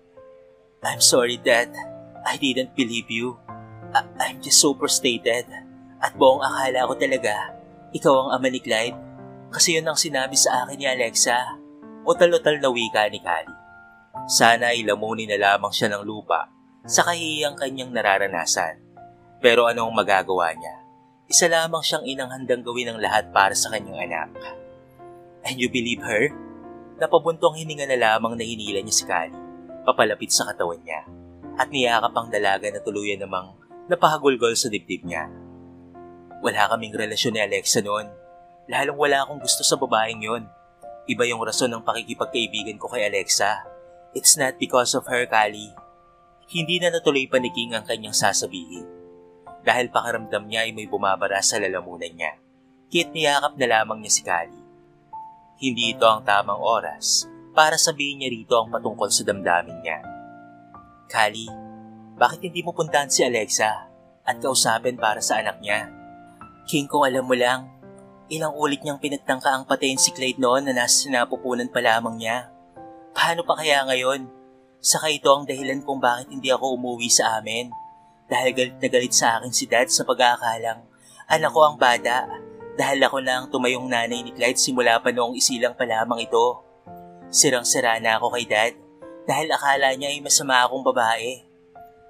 I'm sorry, Dad. I didn't believe you. I'm just so frustrated. At buong akala ko talaga, ikaw ang ama ni Clyde. Kasi yun ang sinabi sa akin ni Alexa. Utal-utal na wika ni Callie. Sana ay lamunin na lamang siya ng lupa sa kahiyang kanyang nararanasan. Pero anong magagawa niya? Isa lamang siyang inang handang gawin ang lahat para sa kanyang anak. And you believe her? Napabuntong hininga na lamang na hinila niya si Callie, papalapit sa katawan niya, at niyakap ang dalaga na tuluyan namang napahagulgol sa dibdib niya. Wala kaming relasyon ni Alexa noon. Lalong wala akong gusto sa babaeng yon. Iba yung rason ng pakikipagkaibigan ko kay Alexa. It's not because of her, Callie. Hindi na natuloy pa ni King ang kanyang sasabihin. Dahil pakaramdam niya ay may bumabara sa lalamunan niya. Kaya't niyakap na lamang niya si Callie. Hindi ito ang tamang oras para sabihin niya rito ang patungkol sa damdamin niya. Callie, bakit hindi mo puntahan si Alexa at kausapin para sa anak niya? King, kung alam mo lang, ilang ulit niyang pinagtangka ang patayin si Clyde noon na nasa sinapupunan pa lamang niya. Paano pa kaya ngayon? Saka ito ang dahilan kung bakit hindi ako umuwi sa amin. Dahil galit na galit sa akin si Dad sa pag-aakalang anak ko ang bata. Dahil ako na ang tumayong nanay ni Clyde simula pa noong isilang pa lamang ito. Sirang-sira na ako kay Dad dahil akala niya ay masama akong babae.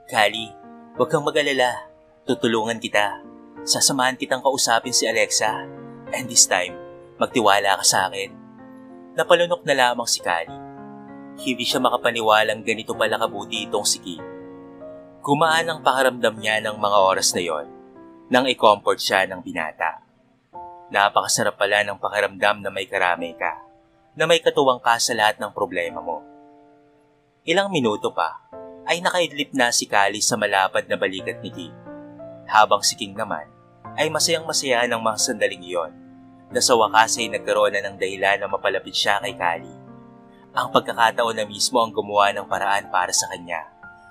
Callie, huwag kang mag-alala. Tutulungan kita. Sasamahan kitang kausapin si Alexa. And this time, magtiwala ka sa akin. Napalunok na lamang si Callie. Hindi siya makapaniwalang ganito pala kabuti itong si King. Gumaan ang pakaramdam niya ng mga oras na yon nang i-comfort siya ng binata. Napakasarap pala ng pakiramdam na may karami ka, na may katuwang ka sa lahat ng problema mo. Ilang minuto pa ay nakaidlip na si Callie sa malapad na balikat ni King. Habang si King naman ay masayang-masaya ng mga sandaling iyon na sa wakas ay nagkaroon na ng dahilan na mapalapit siya kay Callie. Ang pagkakataon na mismo ang gumawa ng paraan para sa kanya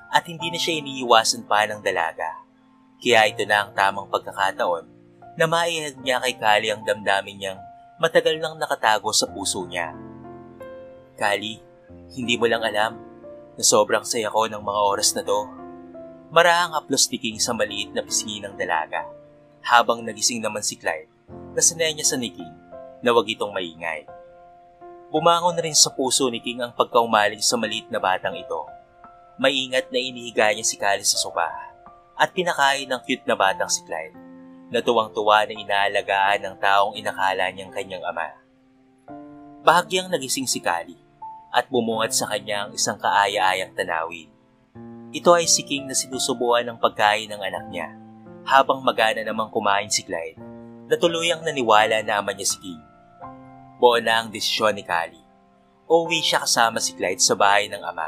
at hindi na siya iniiwasan pa ng dalaga. Kaya ito na ang tamang pagkakataon na maihag niya kay Callie ang damdamin niyang matagal nang nakatago sa puso niya. Callie, hindi mo lang alam na sobrang saya ko ng mga oras na to. Marahang haplos ni King sa maliit na pisngi ng dalaga habang nagising naman si Clyde na sanay niya sa ni King na wag itong maingay. Bumangon na rin sa puso ni King ang pagkaumaling sa maliit na batang ito. Maingat na inihiga niya si Callie sa sopa at pinakain ng cute na batang si Clyde na tuwang-tuwa na inaalagaan ng taong inakala niyang kanyang ama. Bahagyang nagising si Callie at bumungad sa kanya ang isang kaaya-ayang tanawin. Ito ay si King na sinusubuan ng pagkain ng anak niya habang magana namang kumain si Clyde na tuluyang naniwala na ama niya si King. Buo na ang desisyon ni Callie. Uuwi siya kasama si Clyde sa bahay ng ama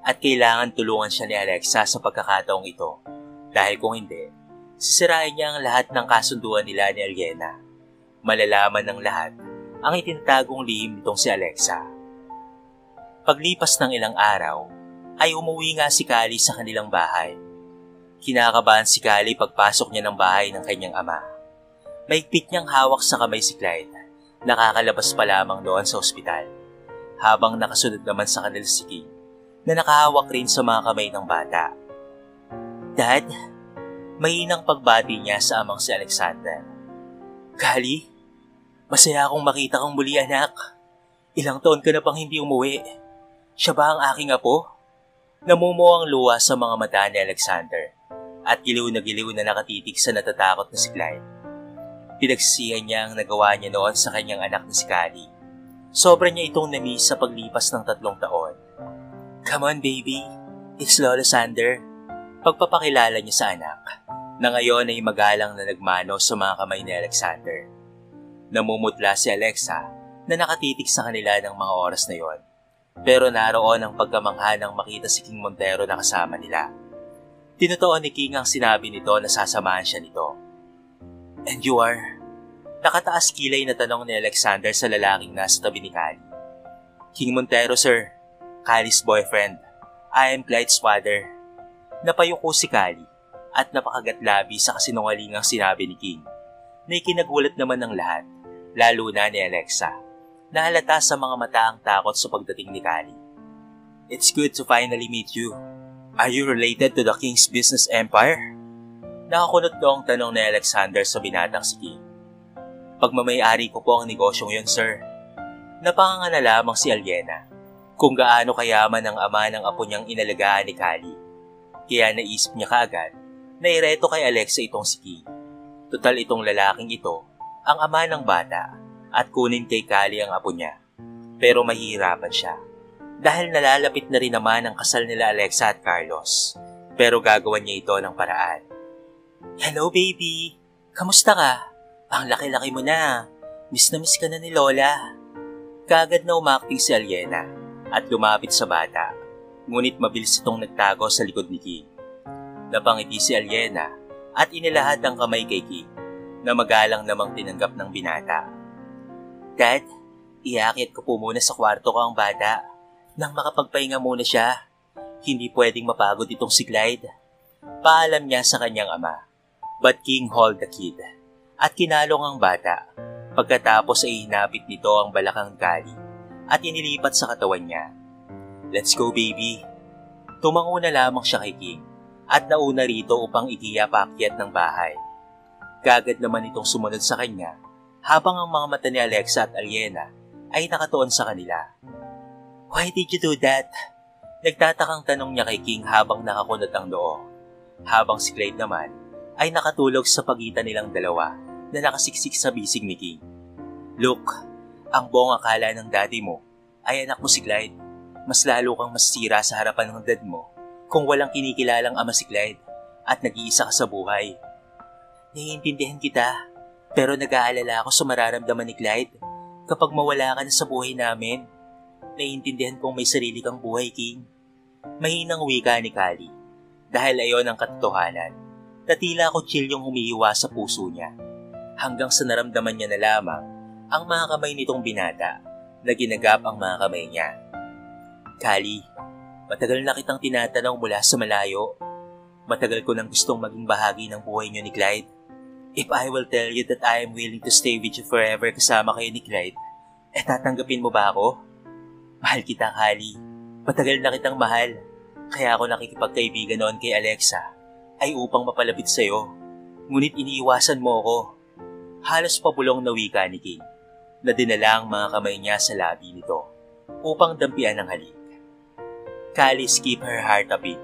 at kailangan tulungan siya ni Alexa sa pagkakataong ito dahil kung hindi, sisirain niya ang lahat ng kasunduan nila ni Aliena. Malalaman ng lahat ang itinatagong lihim nitong si Alexa. Paglipas ng ilang araw, ay umuwi nga si Callie sa kanilang bahay. Kinakabahan si Callie pagpasok niya ng bahay ng kanyang ama. Maigpit niyang hawak sa kamay si Clyde, nakakalabas pa lamang doon sa ospital, habang nakasunod naman sa kanila si King, na nakahawak rin sa mga kamay ng bata. Dad, mahinang pagbati niya sa amang si Alexander. Callie, masaya akong makita kang muli anak. Ilang taon ka na bang hindi umuwi? Siya ba ang aking apo? Namumuo ang luha sa mga mata ni Alexander at giliw na nakatitig sa natatakot na si Clyde. Pinagsisihan niya ang nagawa niya noon sa kanyang anak na si Callie. Sobra niya itong namiss sa paglipas ng 3 taon. Come on baby, it's Lola Sander. Pagpapakilala niya sa anak na ngayon ay magalang na nagmano sa mga kamay ni Alexander. Namumutla si Alexa na nakatitig sa kanila ng mga oras na yon. Pero naroon ang pagkamangha nang makita si King Montero na kasama nila. Tinutuon ni King ang sinabi nito na sasamahan siya nito. And you are? Nakataas kilay na tanong ni Alexander sa lalaking nasa tabi ni Callie. King Montero, sir. Callie's boyfriend. I am Clyde's father. Napayuko si Callie at napakagatlabi sa kasinungalingang sinabi ni King na ikinagulat naman ng lahat, lalo na ni Alexa. Nahalata sa mga mata ang takot sa pagdating ni Callie. It's good to finally meet you. Are you related to the King's business empire? Nakakunot ko ang tanong ni Alexander sa binatang si King. Pagmamay-ari ko po ang negosyong yun, sir. Napanganga lamang si Aliena kung gaano kayaman ang ama ng apo niyang inalagaan ni Callie. Kaya naisip niya kaagad na ireto kay Alexa itong si King. Total itong lalaking ito ang ama ng bata at kunin kay Callie ang apo niya. Pero mahihirapan siya dahil nalalapit na rin naman ang kasal nila Alexa at Carlos. Pero gagawan niya ito ng paraan. Hello baby, kamusta ka? Ang laki-laki mo na. Miss na miss ka na ni Lola. Kaagad na umakting si Aliena at lumapit sa bata. Ngunit mabilis itong nagtago sa likod ni King. Napangiti si Aliena at inilahad ang kamay kay King na magalang namang tinanggap ng binata. Dad, iakyat ko po muna sa kwarto ko ang bata nang makapagpahinga muna siya. Hindi pwedeng mapagod itong si Clyde. Paalam niya sa kanyang ama. But King hauled the kid at kinalong ang bata. Pagkatapos ay hinapit nito ang balakang Callie at inilipat sa katawan niya. Let's go baby. Tumango na lamang siya kay King at nauna rito upang igiya-paakyat ng bahay. Kagad naman itong sumunod sa kanya habang ang mga mata ni Alexa at Aliena ay nakatuon sa kanila. Why did you do that? Nagtatakang tanong niya kay King habang nakakunot ang noo. Habang si Clyde naman ay nakatulog sa pagitan nilang dalawa na nakasiksik sa bisig ni King. Look, ang buong akala ng daddy mo ay anak mo si Clyde. Mas lalo kang masira sa harapan ng dad mo kung walang kinikilalang ama si Clyde at nag-iisa ka sa buhay. Naiintindihan kita. Pero nag-aalala ako sa mararamdaman ni Clyde kapag mawala ka na sa buhay namin. Naiintindihan kong may sarili kang buhay, King. Mahinang wika ni Callie dahil ayon ang katotohanan na tila kutsilyong humihiwa sa puso niya hanggang sa naramdaman niya na lamang ang mga kamay nitong binata na ginagap ang mga kamay niya. Callie, matagal na kitang tinatanong mula sa malayo. Matagal ko nang gustong maging bahagi ng buhay niyo ni Clyde. If I will tell you that I am willing to stay with you forever kasama kayo ni Clyde, tatanggapin mo ba ako? Mahal kita, Callie. Matagal na kitang mahal. Kaya ako nakikipagkaibigan noon kay Alexa ay upang mapalapit sa'yo. Ngunit iniiwasan mo ako. Halos pabulong na wika ni King na dinala ang mga kamay niya sa labi nito upang dampian ang halik. Callie skip her heart a bit.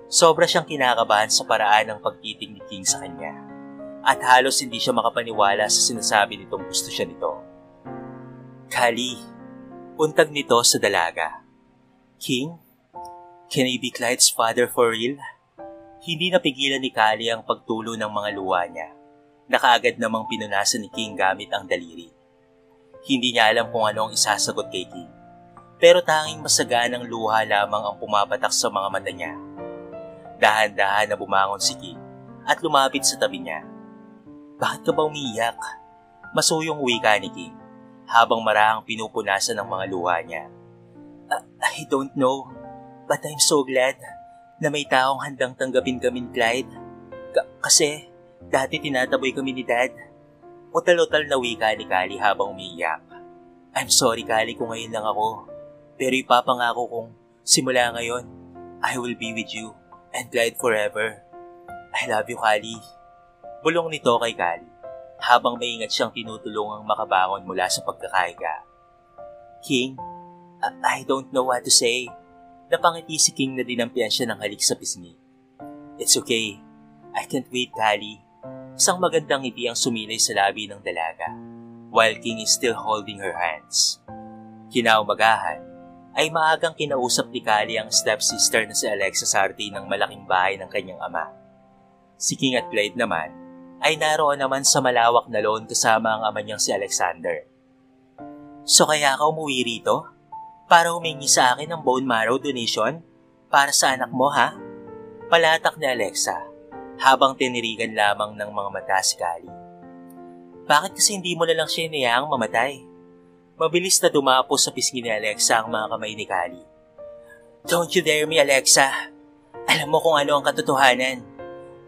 Sobra siyang kinakabahan sa paraan ng pagtiting ni King sa kanya at halos hindi siya makapaniwala sa sinasabi nitong gusto siya nito. Callie, untag nito sa dalaga. King, can I be Clyde's father for real? Hindi napigilan ni Callie ang pagtulo ng mga luha niya na kaagad namang pinunasan ni King gamit ang daliri. Hindi niya alam kung ano ang isasagot kay King, pero tanging masaganang luha lamang ang pumapatak sa mga mata niya. Dahan-dahan na bumangon si King at lumapit sa tabi niya. Bakit ka ba umiiyak? Masuyong wika ni King habang marahang pinupunasan ng mga luha niya. I don't know, but I'm so glad na may taong handang tanggapin kami ni Clyde. Kasi dati tinataboy kami ni Dad. Utal-utal na wika ni Callie habang umiiyak. I'm sorry, Callie, kung ngayon lang ako. Pero ipapangako kong simula ngayon, I will be with you and Clyde forever. I love you, Callie. Bulong nito kay Callie habang maingat siyang tinutulungang makabangon mula sa pagkakahiga. King, I don't know what to say. Napangiti si King na dinampian siya ng halik sa pisngi. It's okay. I can't wait, Callie. Isang magandang ngiti ang sumilay sa labi ng dalaga while King is still holding her hands. Kinaumagahan ay maagang kinausap ni Callie ang stepsister na si Alexa Sarti ng malaking bahay ng kanyang ama. Si King at Clyde naman ay naroon naman sa malawak na lawn kasama ang ama niyang si Alexander. So kaya ka umuwi rito? Para humingi sa akin ng bone marrow donation? Para sa anak mo, ha? Palatak ni Alexa habang tinirigan lamang ng mga mata si Callie. Bakit kasi hindi mo na lang siya inayaang mamatay? Mabilis na dumapo sa pisngi ni Alexa ang mga kamay ni Callie. Don't you dare me, Alexa. Alam mo kung ano ang katotohanan.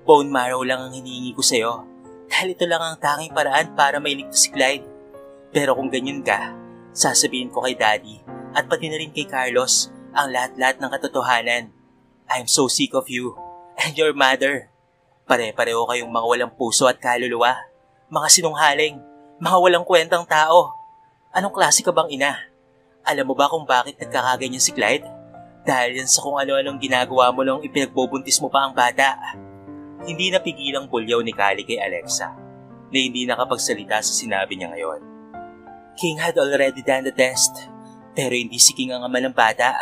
Bone marrow lang ang hinihingi ko sa'yo dahil ito lang ang tanging paraan para mailigtas si Clyde. Pero kung ganyan ka, sasabihin ko kay Daddy at pati na rin kay Carlos ang lahat-lahat ng katotohanan. I'm so sick of you and your mother. Pare-pareho kayong mga walang puso at kaluluwa, mga sinunghaling, mga walang kwentang tao. Anong klase ka bang ina? Alam mo ba kung bakit nagkakaganyan si Clyde? Dahil yan sa kung ano-anong ginagawa mo nung ipinagbubuntis mo pa ang bata. Hindi napigilang bulyaw ni Callie kay Alexa na hindi nakapagsalita sa sinabi niya ngayon. King had already done the test, pero hindi si King ang ama ng bata.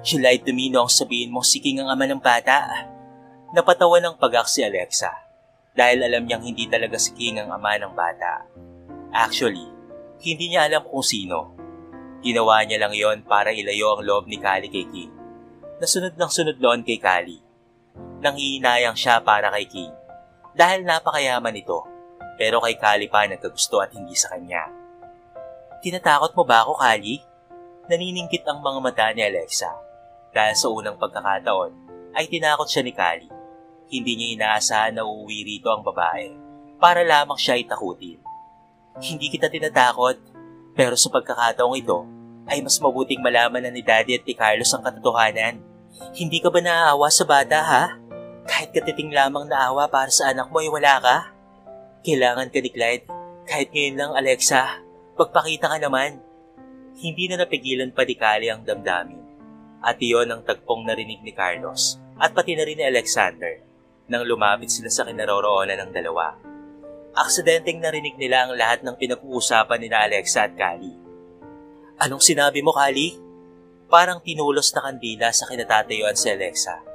She lied to me noong sabihin mo si King ang ama ng bata. Napatawa ng pagak si Alexa dahil alam niyang hindi talaga si King ang ama ng bata. Actually, hindi niya alam kung sino. Ginawa niya lang yon para ilayo ang loob ni Callie kay King. Nasunod ng sunod noon kay Callie. Nanghihinayang siya para kay King dahil napakayaman ito, pero kay Callie pa nagkagusto at hindi sa kanya. Tinatakot mo ba ako, Callie? Naniningkit ang mga mata ni Alexa dahil sa unang pagkakataon ay tinakot siya ni Callie. Hindi niya inaasahan na uuwi rito ang babae para lamang siya itakutin. Hindi kita tinatakot, pero sa pagkakataong ito ay mas mabuting malaman na ni Daddy at ni Carlos ang katotohanan. Hindi ka ba naaawa sa bata, ha? Kahit katiting lamang naawa para sa anak mo ay wala ka? Kailangan ka ni Clyde. Kahit ngayon lang, Alexa, magpakita ka naman. Hindi na napigilan pa ni Callie ang damdamin. At iyon ang tagpong narinig ni Carlos at pati na rin ni Alexander nang lumapit sila sa kinaroroonan ng dalawa. Aksidenteng narinig nila ang lahat ng pinag-uusapan ni Alexa at Callie. Anong sinabi mo, Callie? Parang tinulos na kandila sa kinatatayuan si Alexa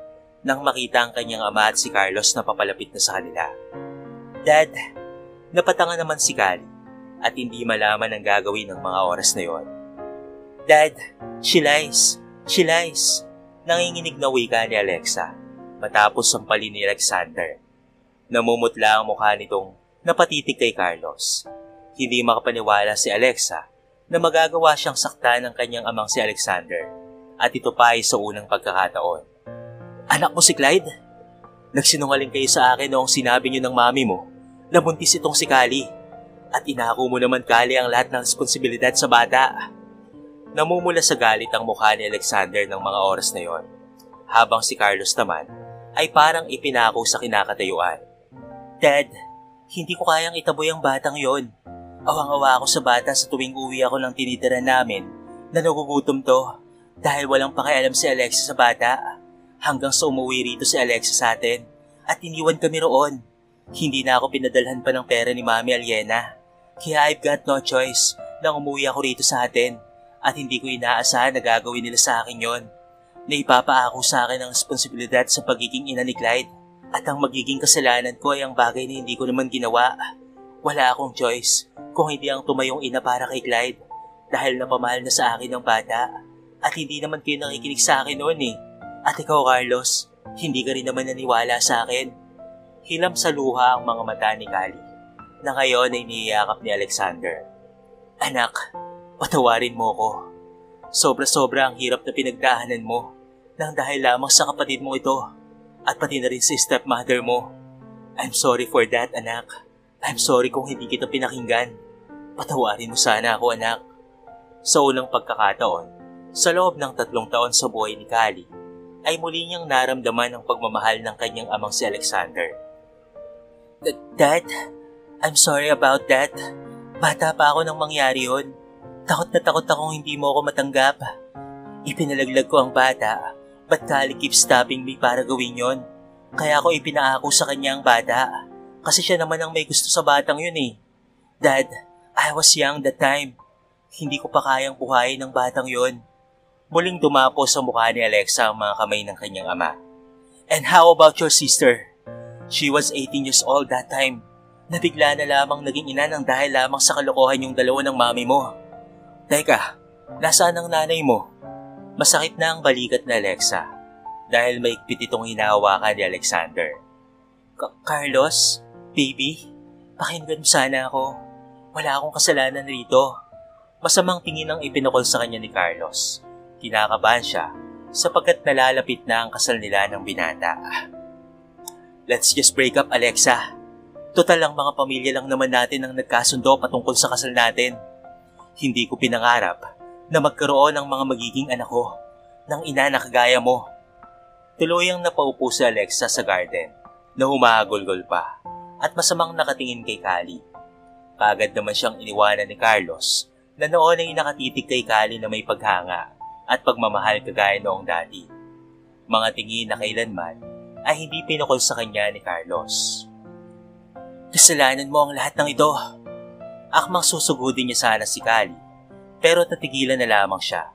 nang makita ang kanyang ama at si Carlos na papalapit na sa kanila. Dad, Napatanga naman si Callie at hindi malaman ang gagawin ng mga oras na yon. Dad, she lies. She lies. Nanginginig na wika ni Alexa matapos sampalin ni Alexander. Namumutla ang mukha nitong napatitig kay Carlos. Hindi makapaniwala si Alexa na magagawa siyang saktan ng kanyang amang si Alexander at ito pa ay sa unang pagkakataon. Anak mo si Clyde? Nagsinungaling kayo sa akin noong sinabi niyo ng mami mo na buntis itong si Callie at inako mo naman Callie ang lahat ng responsibilidad sa bata. Namumula sa galit ang mukha ni Alexander ng mga oras na yon, habang si Carlos naman ay parang ipinako sa kinakatayuan. Dad, hindi ko kayang itaboy ang batang yon. Awang-awa ako sa bata sa tuwing uwi ako ng tinitira namin na nagugutom to dahil walang pakialam si Alexa sa bata. Hanggang sa umuwi rito si Alexa sa atin at iniwan kami roon. Hindi na ako pinadalhan pa ng pera ni Mami Aliena. Kaya I've got no choice nang umuwi ako rito sa atin. At hindi ko inaasahan na gagawin nila sa akin yon. Na ipapaako sa akin ang responsibilidad sa pagiging ina ni Clyde. At ang magiging kasalanan ko ay ang bagay na hindi ko naman ginawa. Wala akong choice kung hindi ang tumayong ina para kay Clyde. Dahil napamahal na sa akin ang bata. At hindi naman kayo nakikinig sa akin noon eh. At ikaw Carlos, hindi ka rin naman naniwala sa akin. Hilam sa luha ang mga mata ni Callie na ngayon ay niyayakap ni Alexander. Anak, patawarin mo ko. Sobra-sobra ang hirap na pinagdaanan mo nang dahil lamang sa kapatid mo ito at pati na rin sa stepmother mo. I'm sorry for that, anak. I'm sorry kung hindi kita pinakinggan. Patawarin mo sana ako, anak. Sa unang pagkakataon, sa loob ng 3 taon sa buhay ni Callie, ay muli niyang naramdaman ang pagmamahal ng kanyang amang si Alexander. Dad, I'm sorry about that. Bata pa ako nang mangyari yun. Takot na takot akong hindi mo ako matanggap. Ipinalaglag ko ang bata, but Callie keeps stopping me para gawin yon. Kaya ako ipinaako sa kanya ang bata. Kasi siya naman ang may gusto sa batang yun eh. Dad, I was young that time. Hindi ko pa kayang buhayin ng batang yun. Muling dumapo sa mukha ni Alexa ang mga kamay ng kanyang ama. And how about your sister? She was 18 years old that time. Nabigla na lamang naging ina ng dahil lamang sa kalokohan yung dalawa ng mami mo. Teka, nasaan ang nanay mo? Masakit na ang balikat ni Alexa dahil maigpit itong hinahawakan ni Alexander. Carlos, baby, pakinggan mo sana ako. Wala akong kasalanan rito. Masamang tingin ang ipinukol sa kanya ni Carlos. Kinakabahan siya sapagkat nalalapit na ang kasal nila ng binata. Let's just break up, Alexa. Total ang mga pamilya lang naman natin ang nagkasundo patungkol sa kasal natin. Hindi ko pinangarap na magkaroon ng mga magiging anak ko ng ina na kagaya mo. Tuluyang napaupo si Alexa sa garden na humahagulgol pa at masamang nakatingin kay Callie. Kaagad naman siyang iniwanan ni Carlos na noon ay nakatitig kay Callie na may paghanga at pagmamahal kagaya noong dati. Mga tingin na kailanman ay hindi pinukol sa kanya ni Carlos. Kasalanan mo ang lahat ng ito. Akmang susugudin niya sana si Callie, pero tatigilan na lamang siya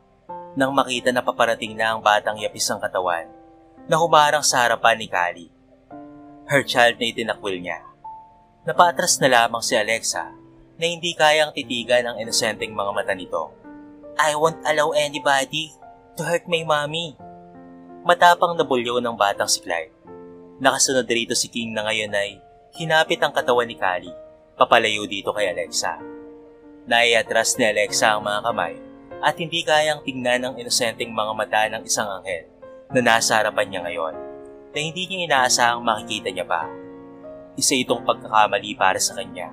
nang makita na paparating na ang batang yapis ang katawan na humarang sa harapan ni Callie. Her child na itinakwil niya. Napatras na lamang si Alexa na hindi kayang titigan ang inosenteng mga mata nito. I won't allow anybody to hurt my mommy. Matapang na bulyo ng batang si Clyde. Nakasunod rito si King na ngayon ay hinapit ang katawan ni Callie, papalayo dito kay Alexa. Naiatras ni Alexa ang mga kamay at hindi kayang tingnan ang inosenteng mga mata ng isang anghel na nasa harapan niya ngayon na hindi niya inaasahang makikita niya pa. Isa itong pagkakamali para sa kanya,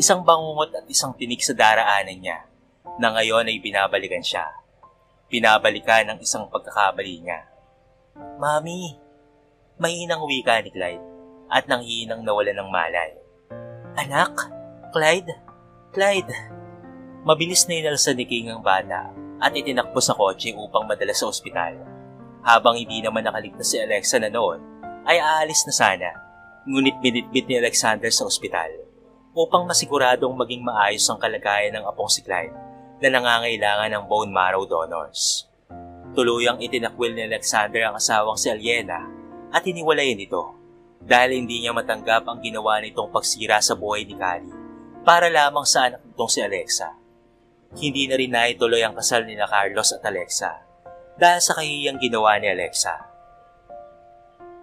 isang bangungot at isang tinik sa daraanan niya na ngayon ay binabalikan siya. Binabalikan ng isang pagkakamali niya. Mami, may inang wika ni Clyde at nanghihinang nawalan ng malay. Anak, Clyde, Clyde. Mabilis na inalsan ni King ang bata at itinakbo sa kotse upang madala sa ospital. Habang hindi naman nakaligtas si Alexa na noon, ay aalis na sana. Ngunit binitbit ni Alexander sa ospital upang masiguradong maging maayos ang kalagayan ng apong si Clyde na nangangailangan ng bone marrow donors. Tuluyang itinakwil ni Alexander ang asawang si Aliena at hiniwalayan ito dahil hindi niya matanggap ang ginawa nitong pagsira sa buhay ni Callie. para lamang sa anak nitong si Alexa. Hindi na rin naituloy ang kasal nila Carlos at Alexa dahil sa kahiyang ginawa ni Alexa.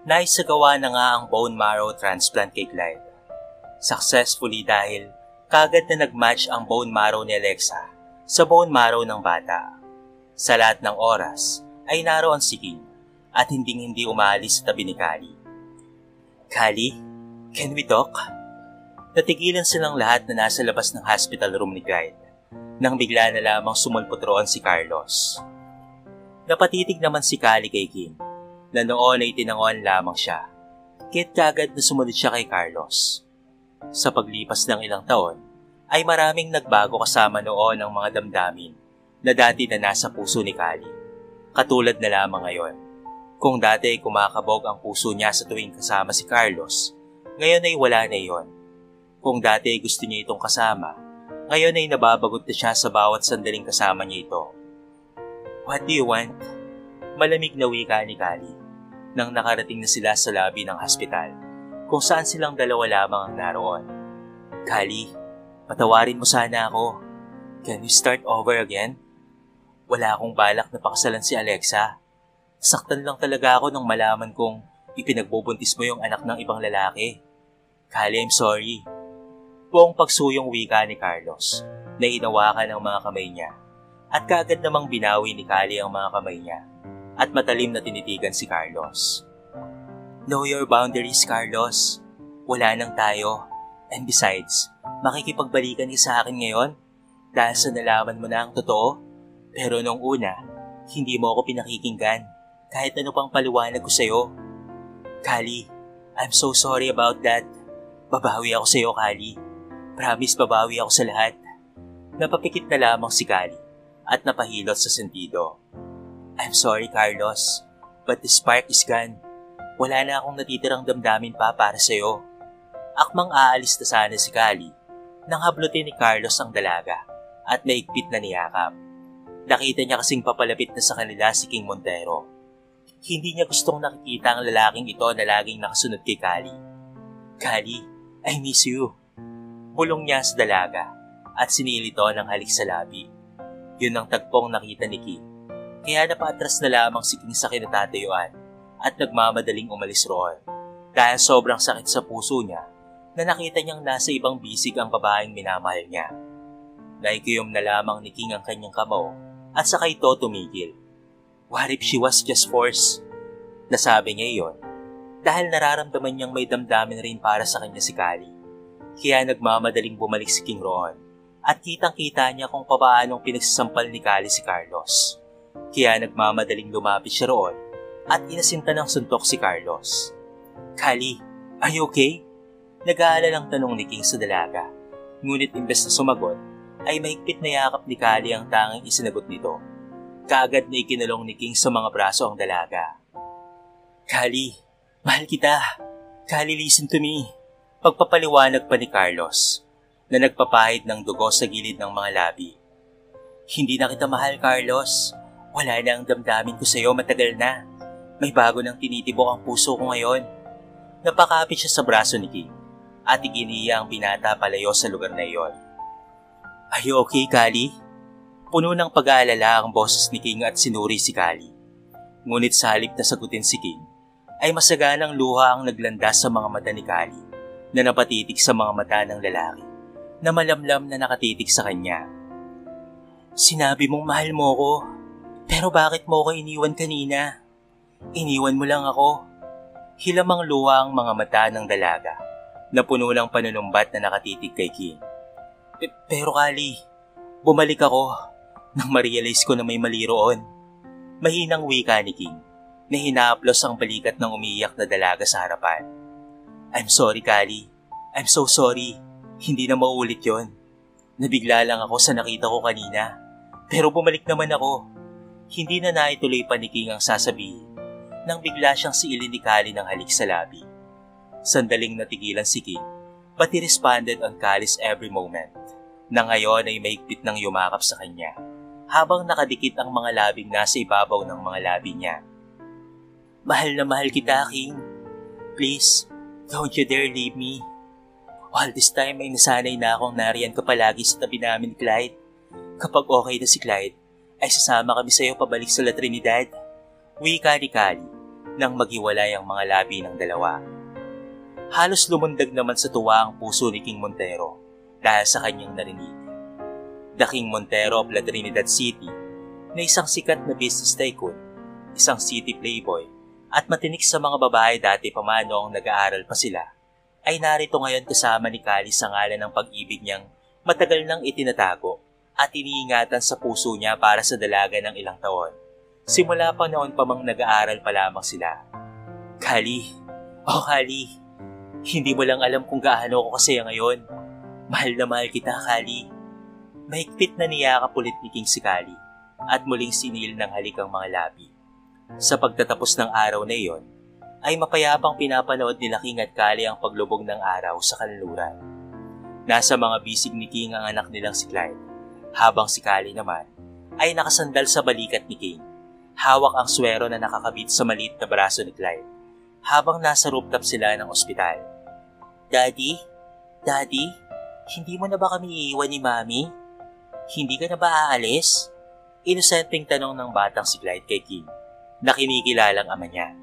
Naisagawa na nga ang bone marrow transplant kay Clyde. Successfully dahil kagad na nag-match ang bone marrow ni Alexa sa bone marrow ng bata. Sa lahat ng oras ay naroon si King at hindi umaalis sa tabi ni Callie. Callie, can we talk? Natigilan silang lahat na nasa labas ng hospital room ni Clyde nang bigla na lamang sumulpot roon si Carlos. Napatitig naman si Callie kay King na noon ay tinanguan lamang siya, kaya't kagad na sumunod siya kay Carlos. Sa paglipas ng ilang taon, ay maraming nagbago kasama noon ang mga damdamin na dati na nasa puso ni Callie. Katulad na lamang ngayon. Kung dati ay kumakabog ang puso niya sa tuwing kasama si Carlos, ngayon ay wala na iyon. Kung dati ay gusto niya itong kasama, ngayon ay nababagot na siya sa bawat sandaling kasama niya ito. What do you want? Malamig na wika ni Callie nang nakarating na sila sa lobby ng hospital kung saan silang dalawa lamang ang naroon. Callie, patawarin mo sana ako. Can we start over again? Wala akong balak na pakasalan si Alexa. Saktan lang talaga ako nang malaman kong ipinagbubuntis mo yung anak ng ibang lalaki. Callie, I'm sorry. Buong pagsuyong wika ni Carlos na hinawakan ang mga kamay niya at kaagad namang binawi ni Callie ang mga kamay niya at matalim na tinitigan si Carlos. Know your boundaries, Carlos. Wala nang tayo. And besides, makikipagbalikan ka sa akin ngayon dahil sa nalaman mo na ang totoo. Pero nung una, hindi mo ako pinakikinggan kahit ano pang paliwanag ko sa'yo. Callie, I'm so sorry about that. Babawi ako sa'yo, Callie. Promise, babawi ako sa lahat. Napapikit na lamang si Callie at napahilot sa sentido. I'm sorry, Carlos, but the spark is gone. Wala na akong natitirang damdamin pa para sa'yo. Akmang aalis na sana si Callie nang hablutin ni Carlos ang dalaga at maigpit na niyakap. Nakita niya kasing papalapit na sa kanila si King Montero. Hindi niya gustong nakikita ang lalaking ito na laging nakasunod kay Callie. Callie, I miss you. Bulong niya sa dalaga at sinili ito ng halik sa labi. Yun ang tagpong nakita ni King. Kaya napaatras na lamang si King sa kinatatayuan at nagmamadaling umalis roon dahil sobrang sakit sa puso niya na nakita niyang nasa ibang bisig ang babaeng minamahal niya. Naikiyom na lamang ni King ang kanyang kamao at saka ito tumigil. What if she was just forced? Nasabi niya iyon dahil nararamdaman niyang may damdamin rin para sa kanya si Callie. Kaya nagmamadaling bumalik si King roon at kitang-kita niya kung paanong pinagsasampal ni Callie si Carlos. Kaya nagmamadaling lumapit siya roon at inasinta ng suntok si Carlos. Callie, are you okay? Nag-aalalang tanong ni King sa dalaga. Ngunit imbes na sumagot, ay mahigpit na yakap ni Callie ang tanging isinagot nito. Kaagad na ikinulong ni King sa mga braso ang dalaga. Callie, mahal kita. Callie, listen to me. Pagpapaliwanag pa ni Carlos na nagpapahid ng dugo sa gilid ng mga labi. Hindi na kita mahal, Carlos. Wala na ang damdamin ko sa iyo, matagal na. May bago nang tinitibok ang puso ko ngayon. Napakapit siya sa braso ni King at iginiya ang binata palayo sa lugar na iyon. Are you okay, Callie? Puno ng pag-aalala ang boses ni King at sinuri si Callie. Ngunit sa halip na sagutin si King, ay masaganang luha ang naglandas sa mga mata ni Callie na napatitig sa mga mata ng lalaki na malamlam na nakatitig sa kanya. Sinabi mong mahal mo ko, pero bakit mo ko iniwan kanina? Iniwan mo lang ako. Hilamang luha ang mga mata ng dalaga na puno ng panunumbat na nakatitig kay King. Pero Callie, bumalik ako nang ma-realize ko na may mali roon. Mahinang wika ni King na hinaplos ang balikat ng umiiyak na dalaga sa harapan. I'm sorry, Callie. I'm so sorry. Hindi na mauulit yon. Nabigla lang ako sa nakita ko kanina. Pero bumalik naman ako. Hindi na naituloy pa ni King ang sasabihin nang bigla siyang siilin ni Callie ng halik sa labi. Sandaling natigilan si King, but he responded on Callie's every moment, na ngayon ay mahigpit ng yumakap sa kanya, habang nakadikit ang mga labing nasa ibabaw ng mga labi niya. Mahal na mahal kita, King. Please, don't you dare leave me. All this time ay nasanay na akong nariyan ka palagi sa tabi namin ni Clyde. Kapag okay na si Clyde, ay sasama kami sa iyo pabalik sa La Trinidad. Wika ni Callie nang maghiwalay ang mga labi ng dalawa. Halos lumundag naman sa tuwa ang puso ni King Montero dahil sa kanyang narinig. The King Montero of La Trinidad City na isang sikat na business tycoon, isang city playboy at matinik sa mga babae dati pa man noong nag-aaral pa sila, ay narito ngayon kasama ni Callie sa ngalan ng pag-ibig niyang matagal nang itinatago at iniingatan sa puso niya para sa dalaga ng ilang taon. Simula pa noon pa mang nag-aaral pa lamang sila. Callie, oh Callie, hindi mo lang alam kung gaano ako kasaya ngayon. Mahal na mahal kita, Callie. Mahigpit na niyakap ulit ni King si Callie at muling sinil ng halik ang mga labi. Sa pagtatapos ng araw na iyon, ay mapayapang pinapanood nila King at Callie ang paglubog ng araw sa kanluran. Nasa mga bisig ni King ang anak nilang si Clyde, habang si Callie naman ay nakasandal sa balikat ni King. Hawak ang swero na nakakabit sa maliit na braso ni Clyde, habang nasa rooftop sila ng ospital. Daddy? Daddy? Hindi mo na ba kami iiwan ni Mami? Hindi ka na ba aalis? Inosenteng tanong ng batang si Clyde kay King, na kinikilalang ama niya.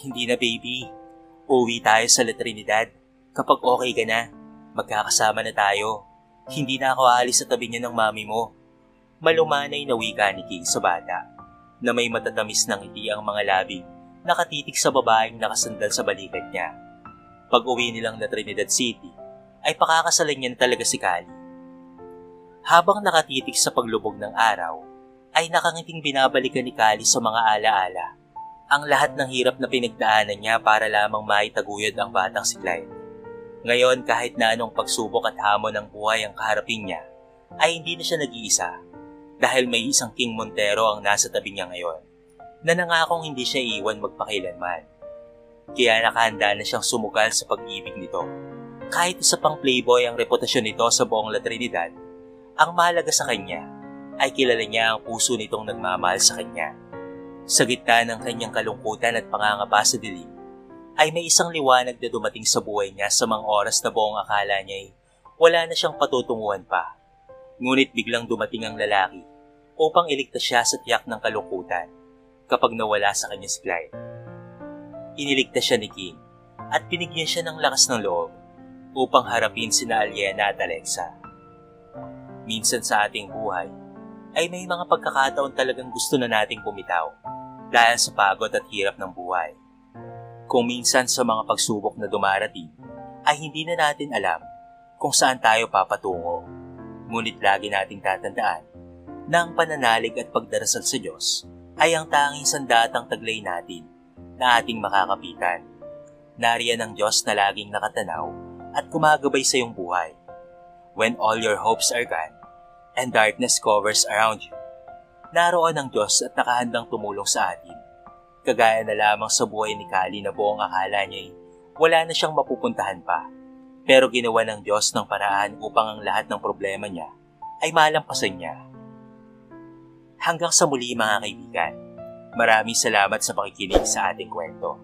Hindi na baby, uwi tayo sa La Trinidad. Kapag okay ka na, magkakasama na tayo. Hindi na ako aalis sa tabi niya ng mami mo. Malumanay na wika ni King sa bata, na may matatamis ng ngiti ang mga labi, nakatitig sa babaeng nakasandal sa balikat niya. Pag uwi nilang La Trinidad City, ay pakakasalan niya na talaga si Callie. Habang nakatitig sa paglubog ng araw, ay nakangiting binabalikan ni Callie sa mga alaala ang lahat ng hirap na pinagdaanan niya para lamang maitaguyod ang batang si Clyde. Ngayon, kahit na anong pagsubok at hamon ng buhay ang kaharapin niya, ay hindi na siya nag-iisa dahil may isang King Montero ang nasa tabi niya ngayon na nangakong hindi siya iiwan magpakailanman. Kaya nakahanda na siyang sumugal sa pag-ibig nito. Kahit isa pang playboy ang reputasyon nito sa buong La Trinidad, ang mahalaga sa kanya ay kilala niya ang puso nitong nagmamahal sa kanya. Sa gitna ng kanyang kalungkutan at pangangapa sa dilim, ay may isang liwanag na dumating sa buhay niya sa mga oras na buong akala niya ay wala na siyang patutunguhan pa. Ngunit biglang dumating ang lalaki upang iligtas siya sa tiyak ng kalungkutan kapag nawala sa kanya si Clyde. Iniligtas siya ni King at binigyan siya ng lakas ng loob upang harapin sina Aliena at Alexa. Minsan sa ating buhay ay may mga pagkakataon talagang gusto na nating bumitaw dahil sa pagod at hirap ng buhay. Kung minsan sa mga pagsubok na dumarating ay hindi na natin alam kung saan tayo papatungo. Ngunit lagi nating tatandaan na ang pananalig at pagdarasal sa Diyos ay ang tanging sandatang taglay natin na ating makakapitan. Nariyan ang Diyos na laging nakatanaw at gumagabay sa iyong buhay. When all your hopes are gone and darkness covers around you, naroon ang Diyos at nakahandang tumulong sa atin. Kagaya na lamang sa buhay ni Callie na buong akala niya wala na siyang mapupuntahan pa. Pero ginawa ng Diyos ng paraan upang ang lahat ng problema niya ay malampasan niya. Hanggang sa muli mga kaibigan, maraming salamat sa pakikinig sa ating kwento.